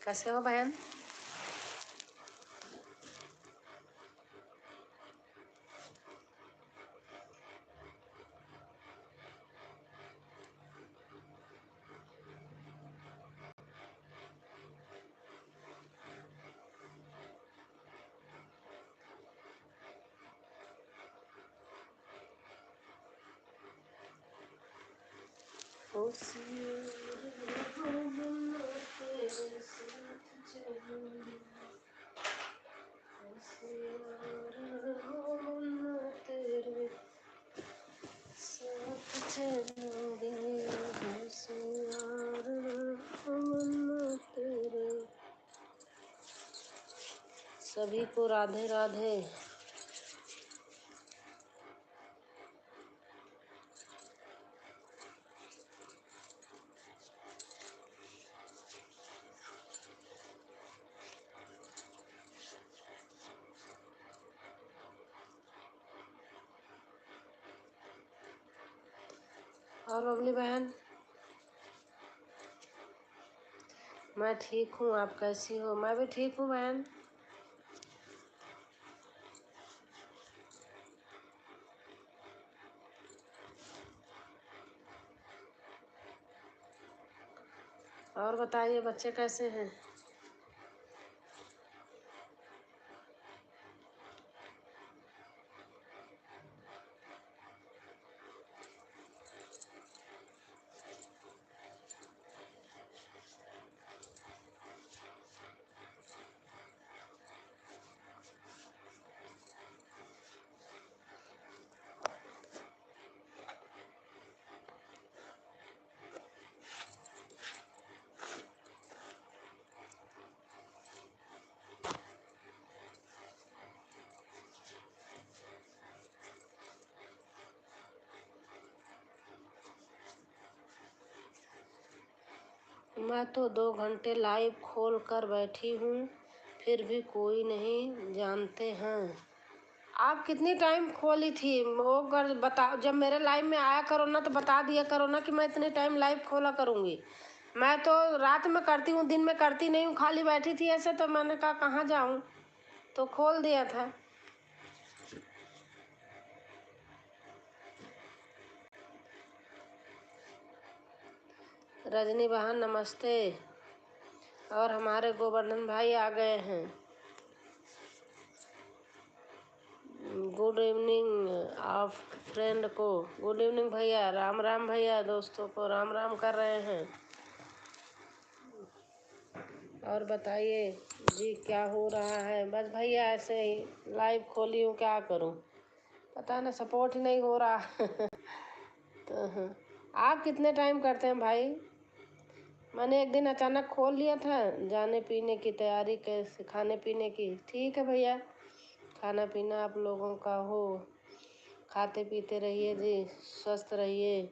कैसे हो बहन? सभी को राधे राधे। और बबली बहन, मैं ठीक हूँ, आप कैसी हो? मैं भी ठीक हूँ बहन। और बताइए बच्चे कैसे हैं? मैं तो 2 घंटे लाइव खोल कर बैठी हूँ, फिर भी कोई नहीं जानते हैं। आप कितनी टाइम खोली थी वो कर बताओ। जब मेरे लाइव में आया करो ना तो बता दिया करो ना कि मैं इतने टाइम लाइव खोला करूँगी। मैं तो रात में करती हूँ, दिन में करती नहीं हूँ, खाली बैठी थी ऐसे, तो मैंने कहा कहाँ जाऊँ, तो खोल दिया था। रजनी बहन नमस्ते। और हमारे गोवर्धन भाई आ गए हैं। गुड इवनिंग आप फ्रेंड को। गुड इवनिंग भैया, राम राम भैया, दोस्तों को राम राम कर रहे हैं। और बताइए जी क्या हो रहा है? बस भैया ऐसे ही लाइव खोली हूँ, क्या करूँ, पता ना सपोर्ट ही नहीं हो रहा। तो आप कितने टाइम करते हैं भाई? मैंने एक दिन अचानक खोल लिया था, जाने पीने की तैयारी, कैसे खाने पीने की। ठीक है भैया, खाना पीना आप लोगों का हो, खाते पीते रहिए जी, स्वस्थ रहिए,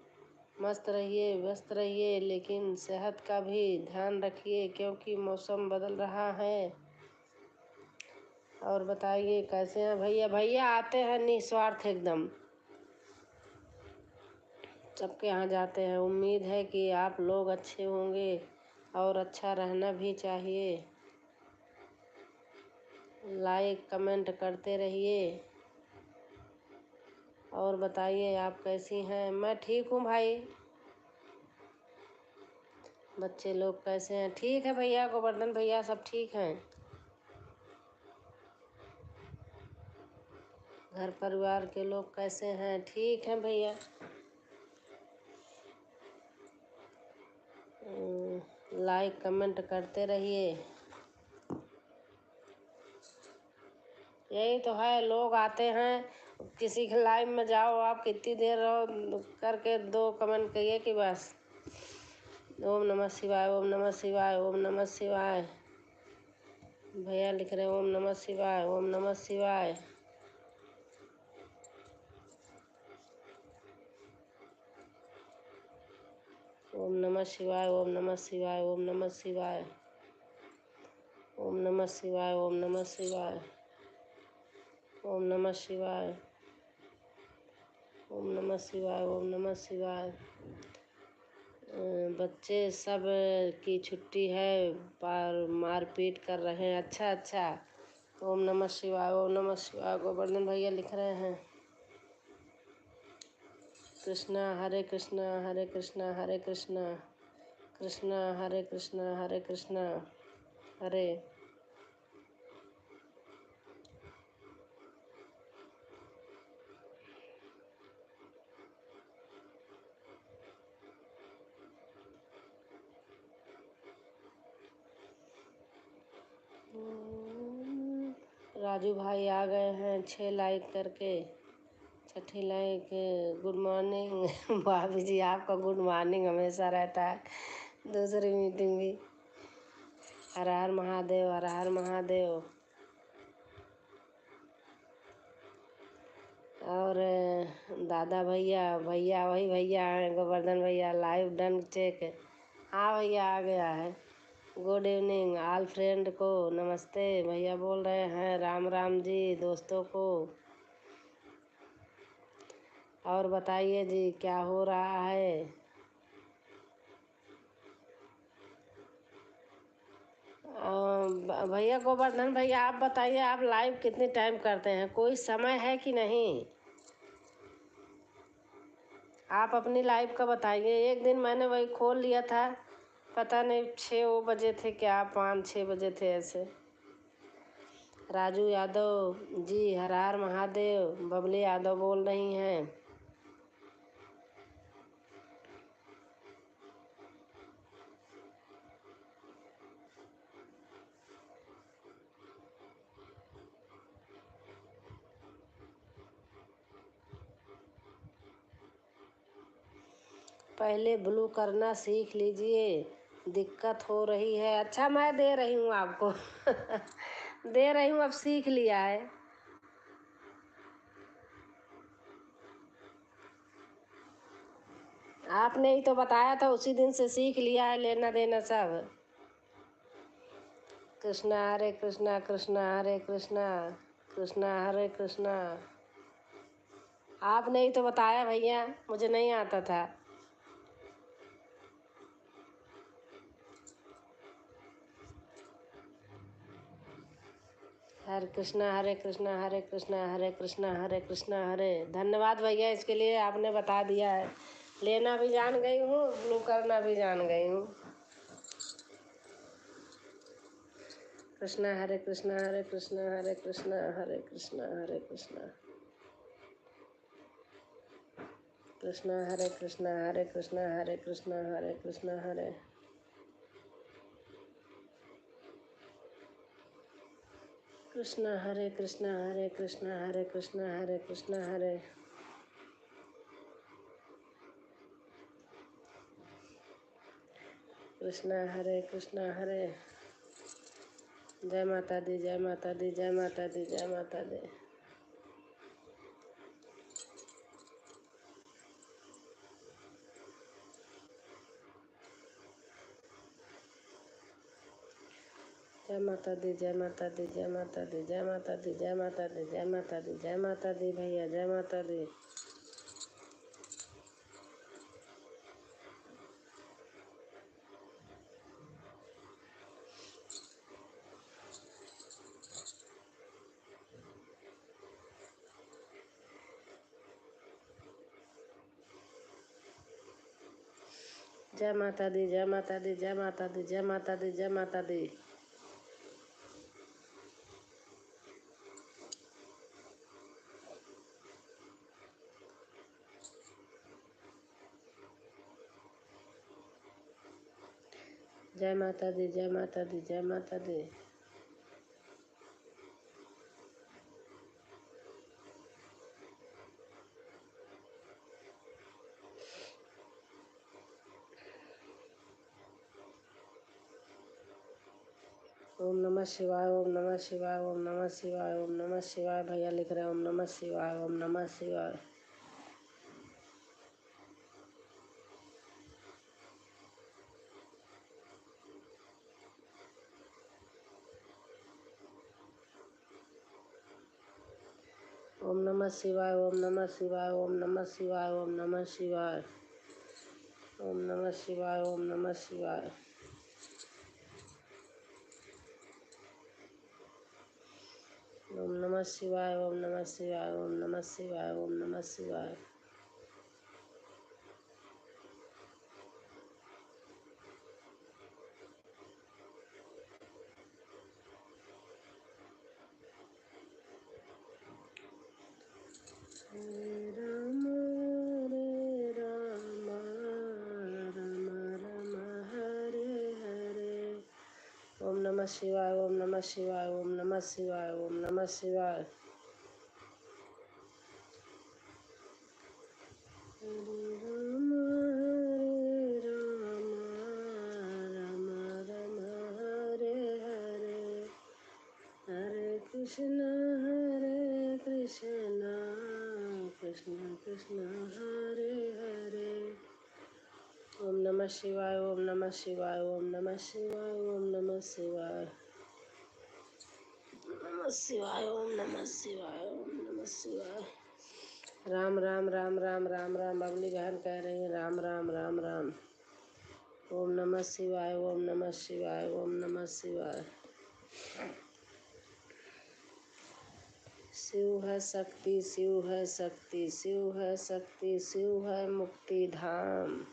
मस्त रहिए, व्यस्त रहिए, लेकिन सेहत का भी ध्यान रखिए क्योंकि मौसम बदल रहा है। और बताइए कैसे हैं भैया? भैया आते हैं निस्वार्थ एकदम, सबके यहाँ जाते हैं। उम्मीद है कि आप लोग अच्छे होंगे और अच्छा रहना भी चाहिए। लाइक कमेंट करते रहिए। और बताइए आप कैसी हैं? मैं ठीक हूँ भाई। बच्चे लोग कैसे हैं? ठीक है भैया, गोवर्धन भैया सब ठीक हैं। घर परिवार के लोग कैसे हैं? ठीक हैं भैया। लाइक कमेंट करते रहिए। यही तो है, लोग आते हैं, किसी के लाइव में जाओ आप, कितनी देर रहो करके 2 कमेंट करिए कि बस ओम नमः शिवाय, ओम नमः शिवाय, ओम नमः शिवाय। भैया लिख रहे हैं ओम नमः शिवाय, ओम नमः शिवाय। ओम नमः शिवाय, ओम नमः शिवाय, ओम नमः शिवाय। ओम नमः शिवाय, ओम नमः शिवाय, ओम नमः शिवाय, ओम नमः शिवाय, ओम नमः शिवाय। बच्चे सब की छुट्टी है, पर मारपीट कर रहे हैं। अच्छा अच्छा। ओम नमः शिवाय, ओम नमः शिवाय। गोवर्धन भैया लिख रहे हैं। कृष्णा हरे कृष्णा, हरे कृष्णा, हरे कृष्णा, कृष्णा हरे कृष्णा, हरे कृष्णा, हरे। राजू भाई आ गए हैं 6 लाइक करके। छठी लाइक। गुड मॉर्निंग भाभी जी, आपका गुड मॉर्निंग हमेशा रहता है, दूसरी मीटिंग भी। हर हर महादेव, हर हर महादेव। और दादा भैया, भैया वही भैया हैं, गोवर्धन भैया। Live done check. हाँ भैया आ गया है। गुड इवनिंग ऑल फ्रेंड को नमस्ते भैया बोल रहे हैं। राम राम जी दोस्तों को। और बताइए जी क्या हो रहा है। भैया गोवर्धन भैया आप बताइए, आप लाइव कितने टाइम करते हैं, कोई समय है कि नहीं? आप अपनी लाइव का बताइए। एक दिन मैंने वही खोल लिया था, पता नहीं 6 बजे थे क्या, 5-6 बजे थे ऐसे। राजू यादव जी हर हर महादेव। बबली यादव बोल रही हैं। पहले ब्लू करना सीख लीजिए, दिक्कत हो रही है। अच्छा मैं दे रही हूँ आपको दे रही हूँ, अब सीख लिया है। आपने ही तो बताया था, उसी दिन से सीख लिया है, लेना देना सब। कृष्णा हरे कृष्णा, कृष्णा हरे कृष्णा, कृष्णा हरे कृष्णा। आपने ही तो बताया भैया, मुझे नहीं आता था। हरे कृष्णा, हरे कृष्णा, हरे कृष्णा, हरे कृष्णा, हरे कृष्णा, हरे। धन्यवाद भैया, इसके लिए आपने बता दिया है। लेना भी जान गई हूँ, ब्लू करना भी जान गई हूँ। कृष्णा हरे कृष्णा, हरे कृष्णा, हरे कृष्णा, हरे कृष्णा, हरे कृष्णा, कृष्णा हरे कृष्णा, हरे कृष्णा, हरे कृष्णा, हरे कृष्णा, हरे। कृष्णा हरे कृष्णा, हरे कृष्णा, हरे कृष्णा, हरे कृष्णा, हरे। कृष्णा हरे कृष्णा, हरे। जय माता दी, जय माता दी, जय माता दी, जय माता दी। जय माता दी, जय माता दी, जय माता दी, जय माता दी, जय माता दी, जय माता दी, जय माता दी भैया, जय माता दी। जय माता दी, जय माता दी, जय माता दी, जय माता दी, जय माता दी। जय माता दी, जय माता दी, जय माता दी। ओम नमः शिवाय, ओम नमः शिवाय, ओम नमः शिवाय, ओम नमः शिवाय भैया लिख रहे हैं। ओम नमः शिवाय, ओम नमः शिवाय। ओम नमः शिवाय, ओम नमः शिवाय, ओम नमः शिवाय, ओम नमः शिवाय, ओम नमः शिवाय, ओम नमः शिवाय, ओम नमः शिवाय, ओम नमः शिवाय, ओम नमः शिवाय, ओम नमः शिवाय। हरे राम राम राम हरे हरे। ओम नमः शिवाय, ओम नमः शिवाय, ओम नमः शिवाय, ओम नमः शिवाय। हरे राम राम राम हरे हरे। हरे कृष्ण कृष्ण कृष्ण हरे हरे। ओम नमः शिवाय, ओम नमः शिवाय, ओम नमः शिवाय, ओम नमः शिवाय, नमः शिवाय, ओम नमः शिवाय, ओम नमः शिवाय। राम राम राम राम राम राम। बबली बहन कह रही है राम राम राम राम। ओम नमः शिवाय, ओम नमः शिवाय, ओम नमः शिवाय। शिव है शक्ति, शिव है शक्ति, शिव है शक्ति, शिव है मुक्ति धाम,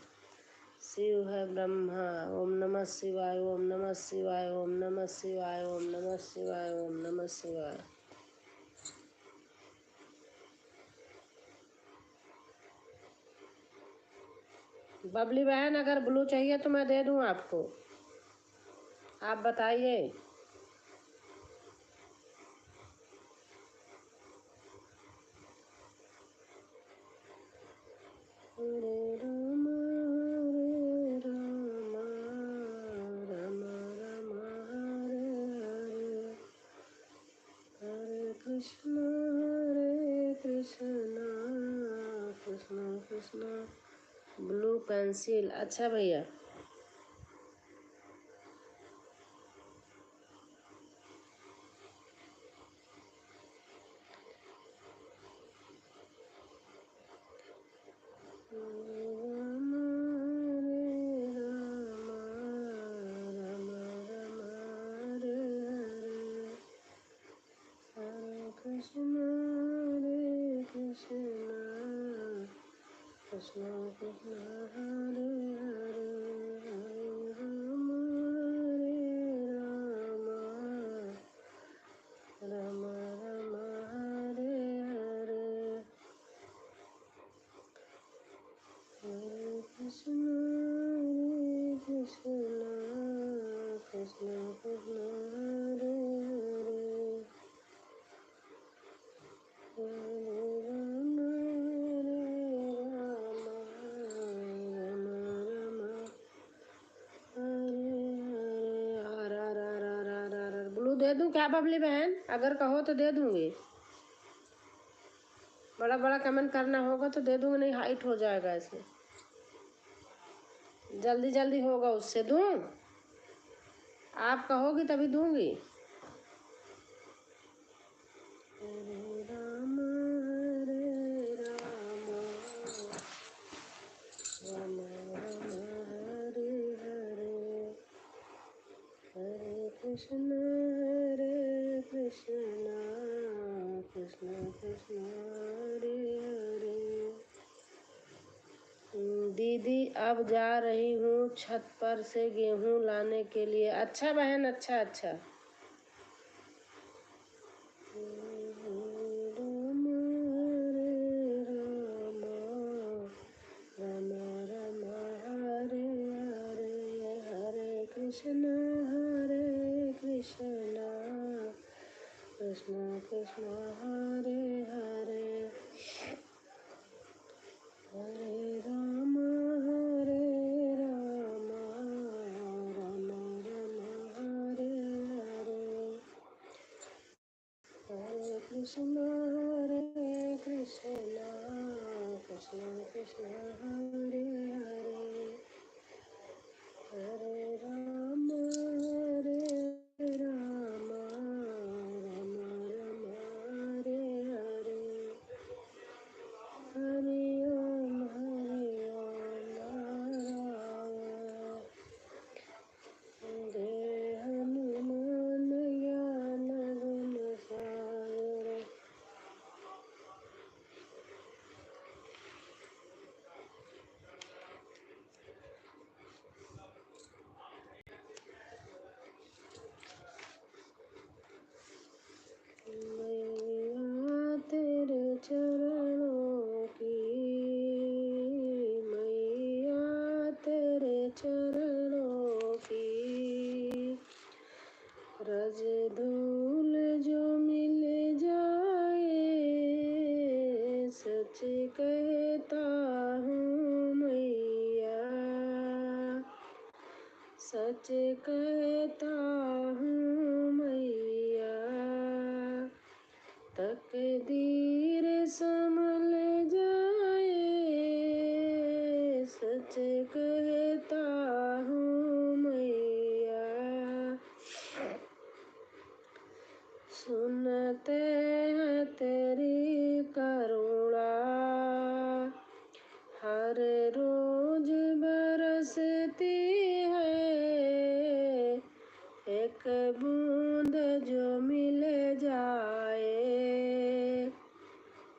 शिव है ब्रह्मा। ओम नमः शिवाय, ओम नमः शिवाय, ओम नमः शिवाय, ओम नमः शिवाय, ओम नमः शिवाय। बबली बहन अगर ब्लू चाहिए तो मैं दे दूं आपको, आप बताइए। हरे राम राम राम हरे हरे। हरे कृष्ण कृष्ण कृष्ण। ब्लू पेंसिल, अच्छा भैया। राम राम हरे हरे। हरे कृष्ण कृष्ण कृष्ण हरे हरे। हरे राम राम राम हरे हरे। हरे कृष्ण कृष्ण कृष्ण हरे हरे। हरे राम राम हरे हरे। ब्लू दे दूं क्या बबली बहन? अगर कहो तो दे दूंगी। बड़ा बड़ा कमेंट करना होगा तो दे दूंगी, नहीं हाइट हो जाएगा इसमें। जल्दी जल्दी होगा उससे दूं, आप कहोगी तभी दूंगी। हरे राम राम हरे हरे। हरे कृष्ण कृष्ण हरे हरे। दीदी अब जा रही हूँ छत पर से गेहूँ लाने के लिए। अच्छा बहन, अच्छा अच्छा। राम राम राम हरे हरे। हरे कृष्ण कृष्ण हरे हरे। हरे राम राम हरे हरे। हरे कृष्ण कृष्ण हरे हरे। हरे राम राम हरे हरे। रज धूल जो मिल जाए, सच कहता हूँ मैया, सच कहता हूँ मैया। तकदीर संभल जाए, सच कहता हूँ मैया। सुनते हैं तेरी करुणा, हर रोज बरसती है। एक बूंद जो मिल जाए,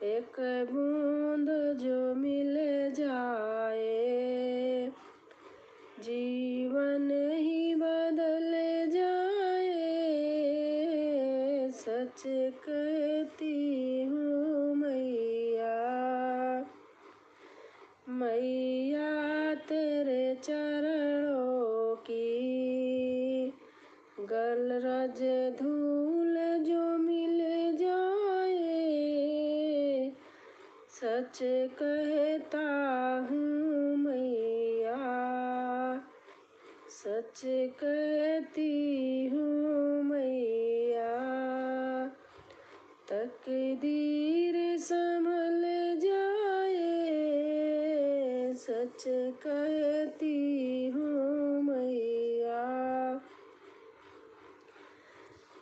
एक बूंद जो मिल जाए, जीवन ही बदल जाए। सच कहती हूँ मैया, मैया तेरे चरणों की गलरज धूल जो मिल जाए, सच कहता हूँ मैया, सच कहती हूँ मैया। तकदीर संभल जाए, सच कहती हूँ मैया।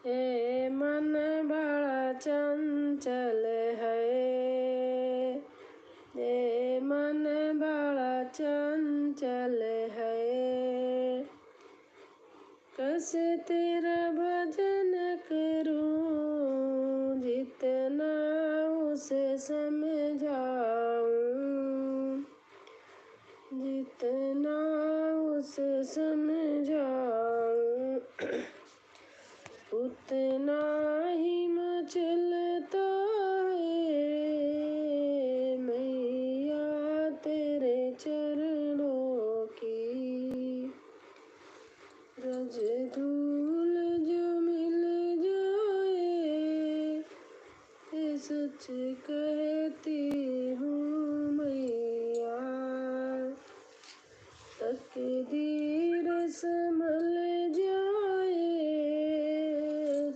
ए मन बड़ा चंचल है, ए मन बड़ा चंचल है। कैसे तेरा भजन करूं, जितना उसे समझाऊं, जितना उसे समझाऊं, उतना ही मचलता है मैया तेरे चरणों की। रज धूल जो मिल जाए, ये सच कहती हूँ मैया। तकदीर संभल जाए,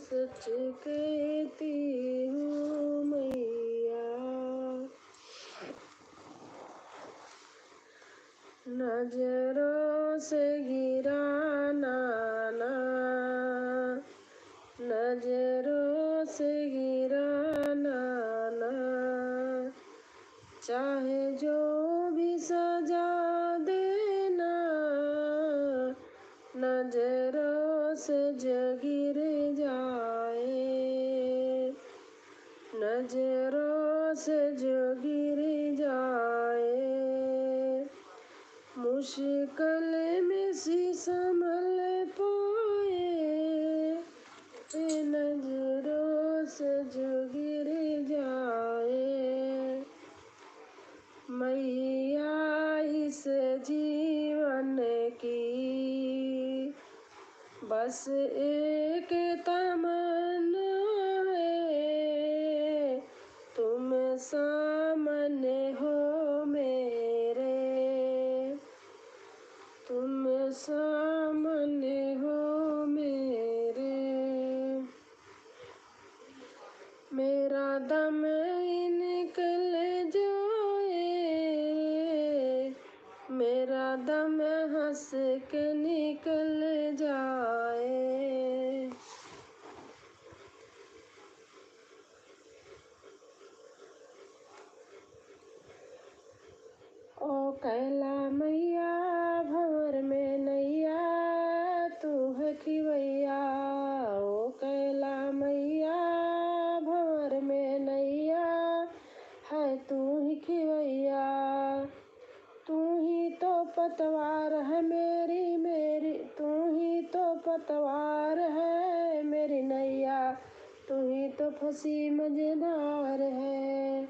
सच कहती हूँ मैया। नजरों से गिराना ना, नजरों से गिराना ना, चाहे जो भी सजा देना। नजरों से जो गिर जाए, नजरों से जो गिर जाए, मुश्किल में सी संभल पाए। नजरों से जो गिर जाए, मैया इस जीवन की बस एक तमन्ना है, तुम सामने हो मेरे, तुम सामने हो मेरे। मेरा दम ही निकल जाए, मेरा दम हंस के निकल जाए। ओ कैला मैया भंवर में नैया, तू है खिवैया। ओ कैला मैया भंवर में नैया, है तू ही खिवैया। तू ही तो पतवार है मेरी मेरी, तू ही तो पतवार है मेरी नैया। तू ही तो फंसी मजेदार है,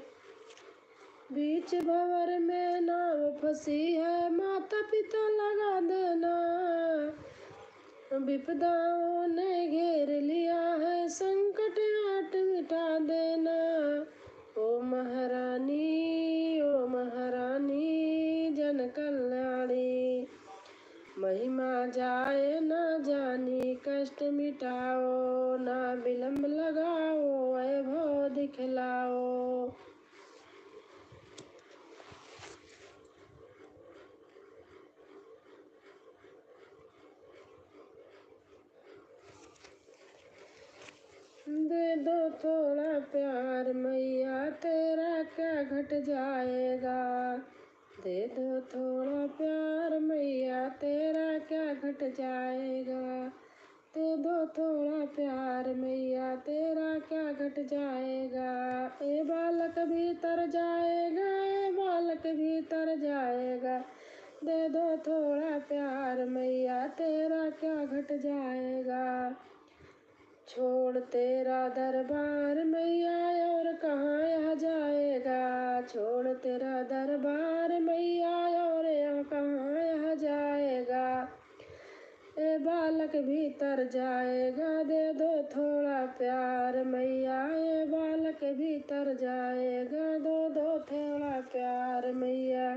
बीच भंवर में नाव फंसी है। माता पिता लगा देना, विपदाओं ने घेर ना विलम्ब लगाओ, वैभव दिखलाओ। दे दो थोड़ा प्यार मैया, तेरा क्या घट जाएगा। दे दो थोड़ा प्यार मैया, तेरा क्या घट जाएगा। दे दो थोड़ा प्यार मैया, तेरा क्या घट जाएगा। ए बालक भीतर जाएगा, ए बालक भीतर जाएगा। दे दो थोड़ा प्यार मैया, तेरा क्या घट जाएगा। छोड़ तेरा दरबार मैया, और कहाँ यह जाएगा। छोड़ तेरा दरबार मैया, और यहाँ कहाँ यह जाएगा। ए बालक भीतर जाएगा, दे दो थोड़ा प्यार मैया। ए बालक भीतर जाएगा, दो थोड़ा प्यार मैया।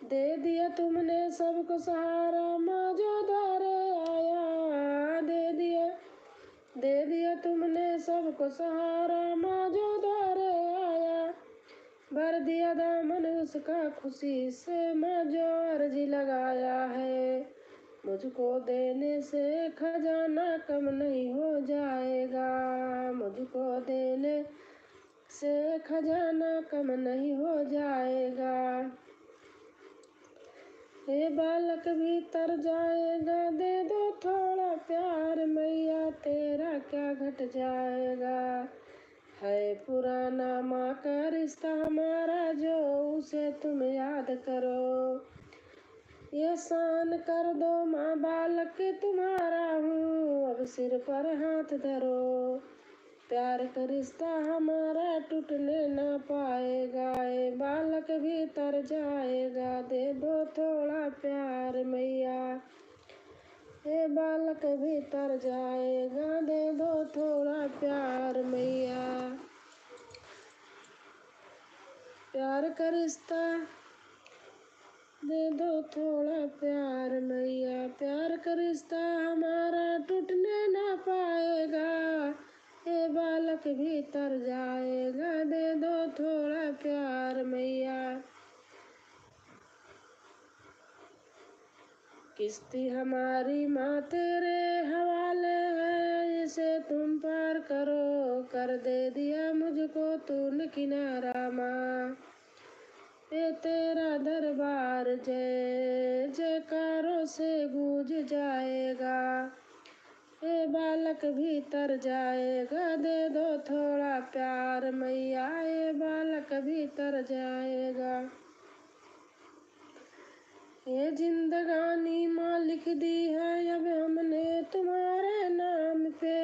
दे दिया तुमने सबको सहारा, माँ जो द्वारे आया। दे दिया तुमने सबको सहारा, माँ जो द्वारे आया। भर दिया दामन उसका खुशी से, माँ जो अर्जी लगाया है। मुझको देने से खजाना कम नहीं हो जाएगा। मुझको देने से खजाना कम नहीं हो जाएगा। हे बालक भीतर जाएगा, दे दो थोड़ा प्यार मैया, तेरा क्या घट जाएगा। है पुराना माँ का रिश्ता हमारा, जो उसे तुम याद करो। ये शान कर दो माँ, बालक तुम्हारा हूँ, अब सिर पर हाथ धरो। प्यार का रिश्ता हमारा टूटने न पाएगा। ए बालक भीतर जाएगा, दे दो थोड़ा प्यार मैया। ए बालक भीतर जाएगा, दे दो थोड़ा प्यार मैया। प्यार का रिश्ता दे दो थोड़ा प्यार मैया। प्यार का रिश्ता हमारा टूटने ना पाएगा। ए बालक भीतर जाएगा, दे दो थोड़ा प्यार मैया। किश्ती हमारी माँ तेरे हवाले है, इसे तुम पार करो। कर दे दिया मुझको तूने किनारा माँ। ये तेरा दरबार जय जयकारों से गूंज जाएगा। ए बालक भीतर जाएगा, दे दो थोड़ा प्यार मैया। ए बालक भीतर जाएगा। ये जिंदगानी माँ लिख दी है अब हमने तुम्हारे नाम पे।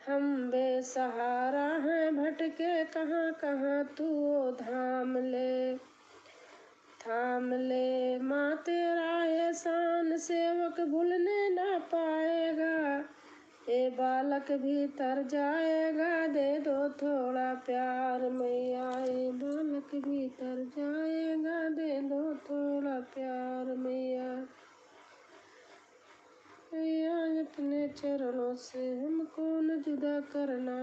हम बेसहारा हैं भटके कहाँ कहाँ, तू ओ थाम ले माँ तेरा एहसान, सेवक भूलने ना पाएगा। ए बालक भीतर जाएगा, दे दो थोड़ा प्यार मैया। ए बालक भीतर जाएगा, दे दो थोड़ा प्यार मैया। मैया अपने चरणों से हमको न जुदा करना।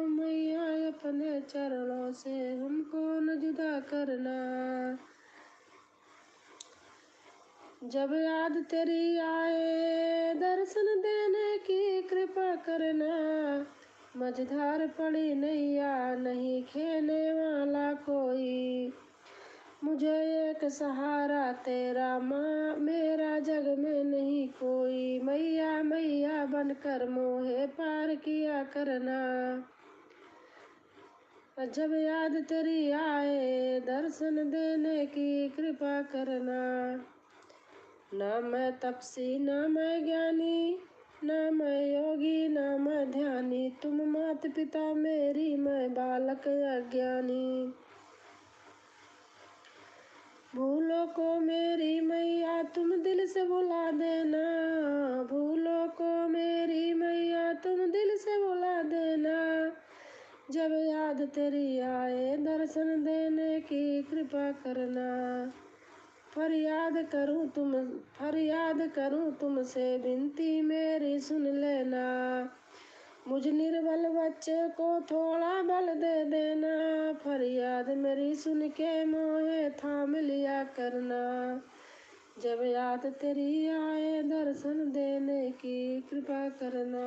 मैया अपने चरणों से हमको न जुदा करना। जब याद तेरी आए दर्शन देने की कृपा करना। मझधार पड़ी नैया नहीं खेने वाला कोई। मुझे एक सहारा तेरा माँ, मेरा जग में नहीं कोई। मैया मैया बनकर मोहे पार किया करना। जब याद तेरी आए दर्शन देने की कृपा करना। ना मैं तपसी ना मैं ज्ञानी, ना मैं योगी ना मैं ध्यानी। तुम मात पिता मेरी, मैं बालक अज्ञानी। भूलों को मेरी मैया तुम दिल से भुला देना। भूलों को मेरी मैया तुम दिल से भुला देना। जब याद तेरी आए दर्शन देने की कृपा करना। फरियाद करूं तुमसे विनती मेरी सुन लेना। मुझ निर्बल बच्चे को थोड़ा बल दे देना। फरियाद मेरी सुन के मोहे थाम लिया करना। जब याद तेरी आए दर्शन देने की कृपा करना।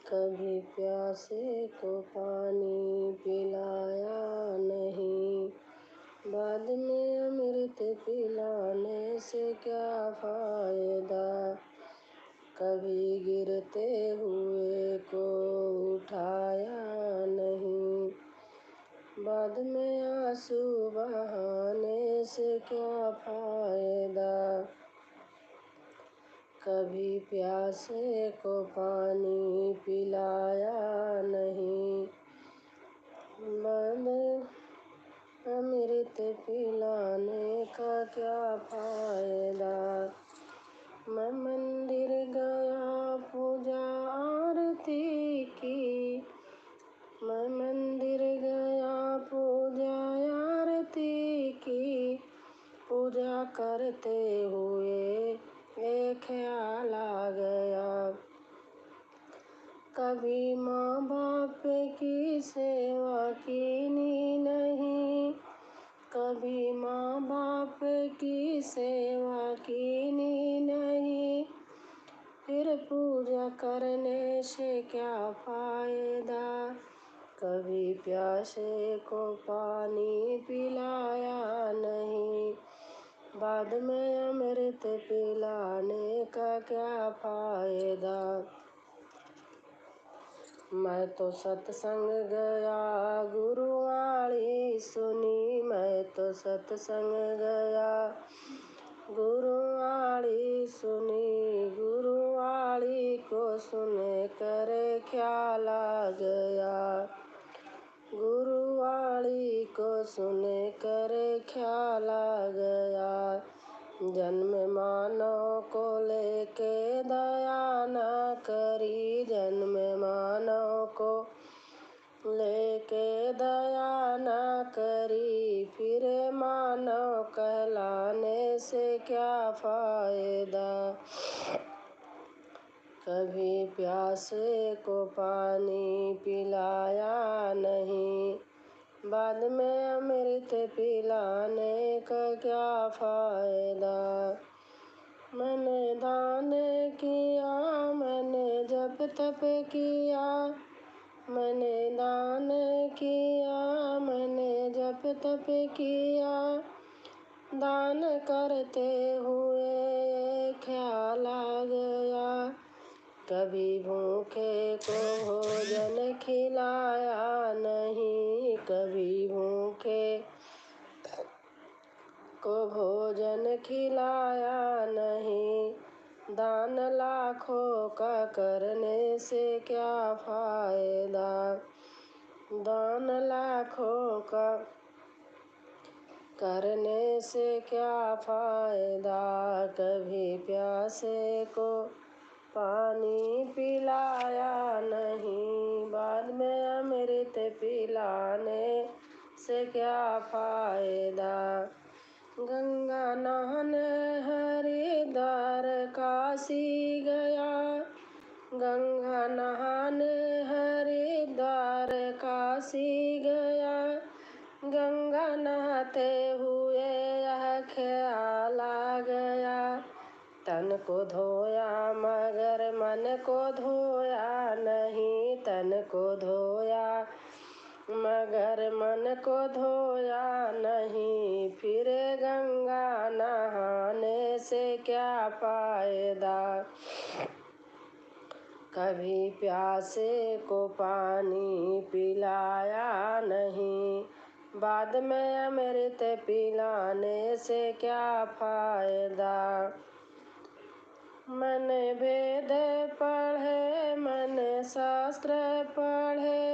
कभी प्यासे को पानी पिलाया नहीं, बाद में अमृत पिलाने से क्या फायदा। कभी गिरते हुए को उठाया नहीं, बाद में आंसू बहाने से क्या फायदा। कभी प्यासे को पानी पिलाया नहीं, बाद अमृत पिलाने का क्या फायदा। मैं मंदिर गया पूजा आरती की, मैं मंदिर गया पूजा आरती की, पूजा करते हुए एक ख्याल आ गया। कभी माँ बाप की सेवा कीनी नहीं, कभी माँ बाप की सेवा कीनी नहीं, फिर पूजा करने से क्या फायदा। कभी प्यासे को पानी पिलाया नहीं, बाद में अमृत पिलाने का क्या फायदा। मैं तो सत्संग गया गुरुवाणी सुनी, मैं तो सत्संग गया गुरुवाणी सुनी, गुरुवाणी को सुन कर ख्याल आ गया, गुरुवाणी को सुन कर ख्याल आ गया। जन्म मानव को लेके दया न करी, जन्म मानव को लेके दया न करी, फिर मानव कहलाने से क्या फायदा। कभी प्यासे को पानी पिलाया नहीं, बाद में अमृत पिलाने का क्या फायदा। मैंने दान किया, मैंने जप तप किया, मैंने दान किया, मैंने जप तप किया, दान करते हुए ख्याल आ गया। कभी भूखे को भोजन खिलाया नहीं, कभी भूखे को भोजन खिलाया नहीं, दान लाखों का करने से क्या फायदा। दान लाखों का करने से क्या फायदा। कभी प्यासे को पानी पिलाया नहीं, बाद में अमृत पिलाने से क्या फायदा। गंगा नहाने हरिद्वार काशी गया, गंगा नहाने हरिद्वार काशी गया, गंगा नहाते हुए यह ख्याल आ गया। तन को धोया मगर मन को धोया नहीं, तन को धोया मगर मन को धोया नहीं, फिर गंगा नहाने से क्या फायदा। कभी प्यासे को पानी पिलाया नहीं, बाद में अमृत पिलाने से क्या फायदा। मैंने वेद पढ़े, मैंने शास्त्र पढ़े,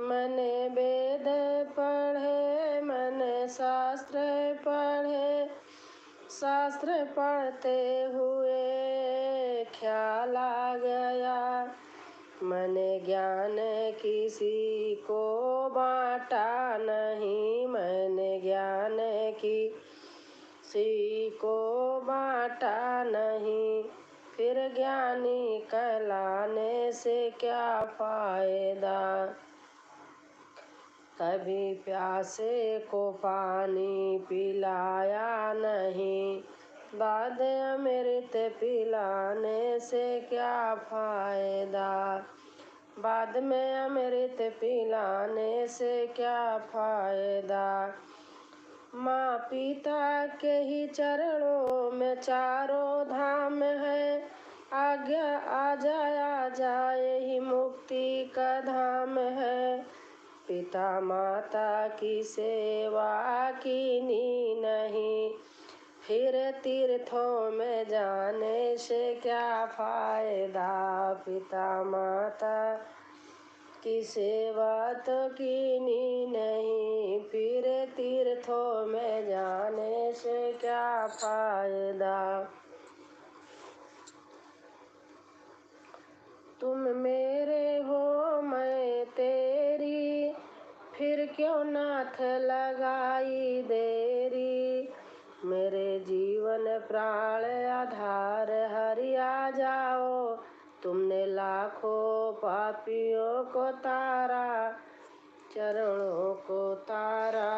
मैंने वेद पढ़े, मैंने शास्त्र पढ़े, शास्त्र पढ़ते हुए ख्याल आ गया। मैंने ज्ञान किसी को बांटा नहीं, मैंने ज्ञान किसी को बांटा नहीं। फिर ज्ञानी कहलाने से क्या फायदा। कभी प्यासे को पानी पिलाया नहीं, बाद अमृत पिलाने से क्या फायदा। बाद में अमृत पिलाने से क्या फायदा। माँ पिता के ही चरणों में चारों धाम है, आज्ञा आ जाए ही मुक्ति का धाम है। पिता माता की सेवा कीनी नहीं, फिर तीर्थों में जाने से क्या फायदा। पिता माता की सेवा तो कीनी नहीं, फिर तीर्थों में जाने से क्या फायदा। तुम मेरे हो मैं तेरी, फिर क्यों नाथ लगाई देरी। मेरे जीवन प्राण आधार हरि आ जाओ, तुमने लाखों पापियों को तारा, चरणों को तारा।